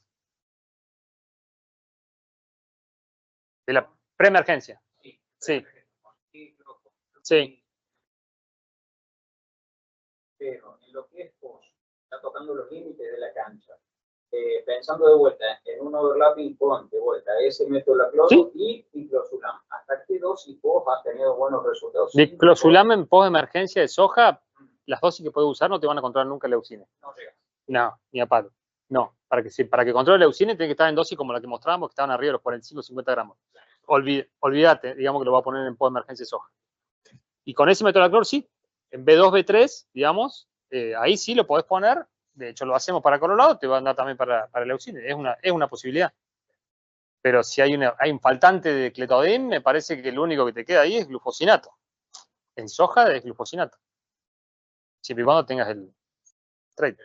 De la preemergencia. Sí. Sí. Pero en lo que es post, está tocando los límites de la cancha. Pensando de vuelta en un overlapping con de vuelta ese metolacloro ¿Sí? y diclosulam. ¿Hasta qué dosis vos has tenido buenos resultados? Diclosulam en post-emergencia de soja, las dosis que puedes usar no te van a controlar nunca leucine. No llega. No, ni a palo. No, para que controle leucine tiene que estar en dosis como la que mostrábamos, que estaban arriba de los 45 o 50 gramos. Olvídate, digamos que lo va a poner en post-emergencia de soja. Y con ese metolaclor sí, en B2, B3, digamos, ahí sí lo podés poner. De hecho, lo hacemos para Colorado, te va a andar también para leucine. Es una posibilidad. Pero si hay un faltante de cletodin, me parece que lo único que te queda ahí es glufosinato. En soja es glufosinato. Siempre y cuando tengas el trade.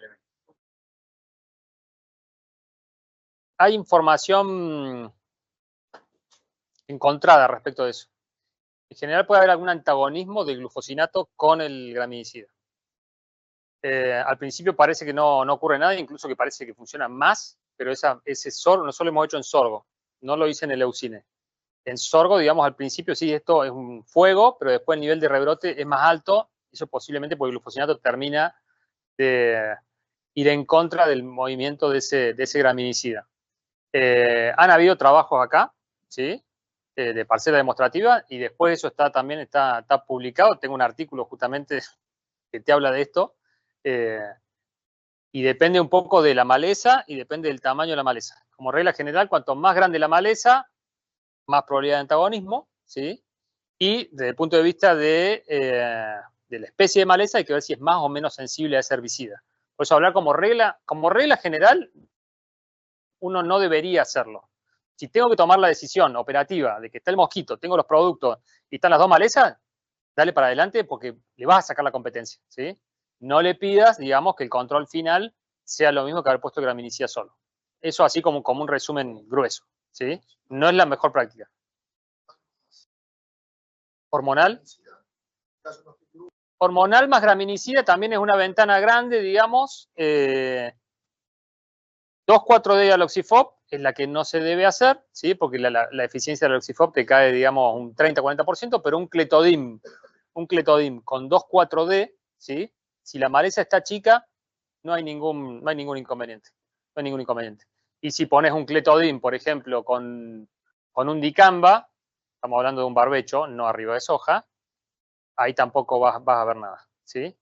Hay información encontrada respecto de eso. En general puede haber algún antagonismo del glufosinato con el graminicida. Al principio parece que no ocurre nada, incluso que parece que funciona más, pero ese sorgo, nosotros lo hemos hecho en sorgo, no lo hice en el leucine. En sorgo, digamos, al principio sí, esto es un fuego, pero después el nivel de rebrote es más alto, eso posiblemente porque el glufosinato termina de ir en contra del movimiento de ese graminicida. Han habido trabajos acá, ¿sí? De parcela demostrativa, y después eso también está publicado. Tengo un artículo justamente que te habla de esto, y depende un poco de la maleza y depende del tamaño de la maleza. Como regla general, cuanto más grande la maleza, más probabilidad de antagonismo, ¿sí? Y desde el punto de vista de la especie de maleza hay que ver si es más o menos sensible a ese herbicida. Por eso hablar como regla general, uno no debería hacerlo. Si tengo que tomar la decisión operativa de que está el mosquito, tengo los productos y están las dos malezas, dale para adelante porque le vas a sacar la competencia, ¿sí? No le pidas, digamos, que el control final sea lo mismo que haber puesto graminicida solo. Eso así como un resumen grueso, ¿sí? No es la mejor práctica. Hormonal. Hormonal más graminicida también es una ventana grande, digamos. 2,4-D de aloxifop es la que no se debe hacer, ¿sí? Porque la eficiencia del aloxifop te cae, digamos, un 30-40%, pero un cletodim con 2,4-D, ¿sí? Si la maleza está chica, no hay ningún inconveniente. No hay ningún inconveniente. Y si pones un cletodim, por ejemplo, con un dicamba, estamos hablando de un barbecho, no arriba de soja, ahí tampoco vas a ver nada, ¿sí?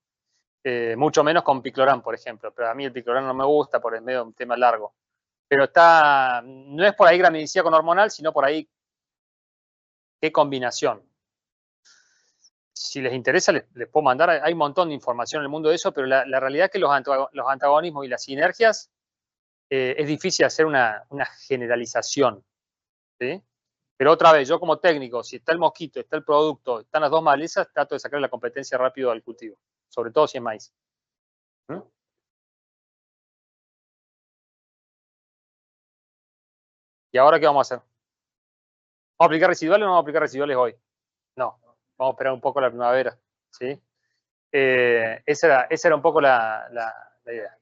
Mucho menos con piclorán, por ejemplo. Pero a mí el piclorán no me gusta, por el medio un tema largo. Pero no es por ahí graminicida con hormonal, sino por ahí qué combinación. Si les interesa, les puedo mandar, hay un montón de información en el mundo de eso, pero la realidad es que los antagonismos y las sinergias es difícil hacer una generalización, ¿sí? Pero otra vez, yo como técnico, si está el mosquito, está el producto, están las dos malezas, trato de sacar la competencia rápido al cultivo, sobre todo si es maíz. ¿Y ahora qué vamos a hacer? ¿Vamos a aplicar residuales o no vamos a aplicar residuales hoy? No, vamos a esperar un poco la primavera, ¿sí? Esa era un poco la idea.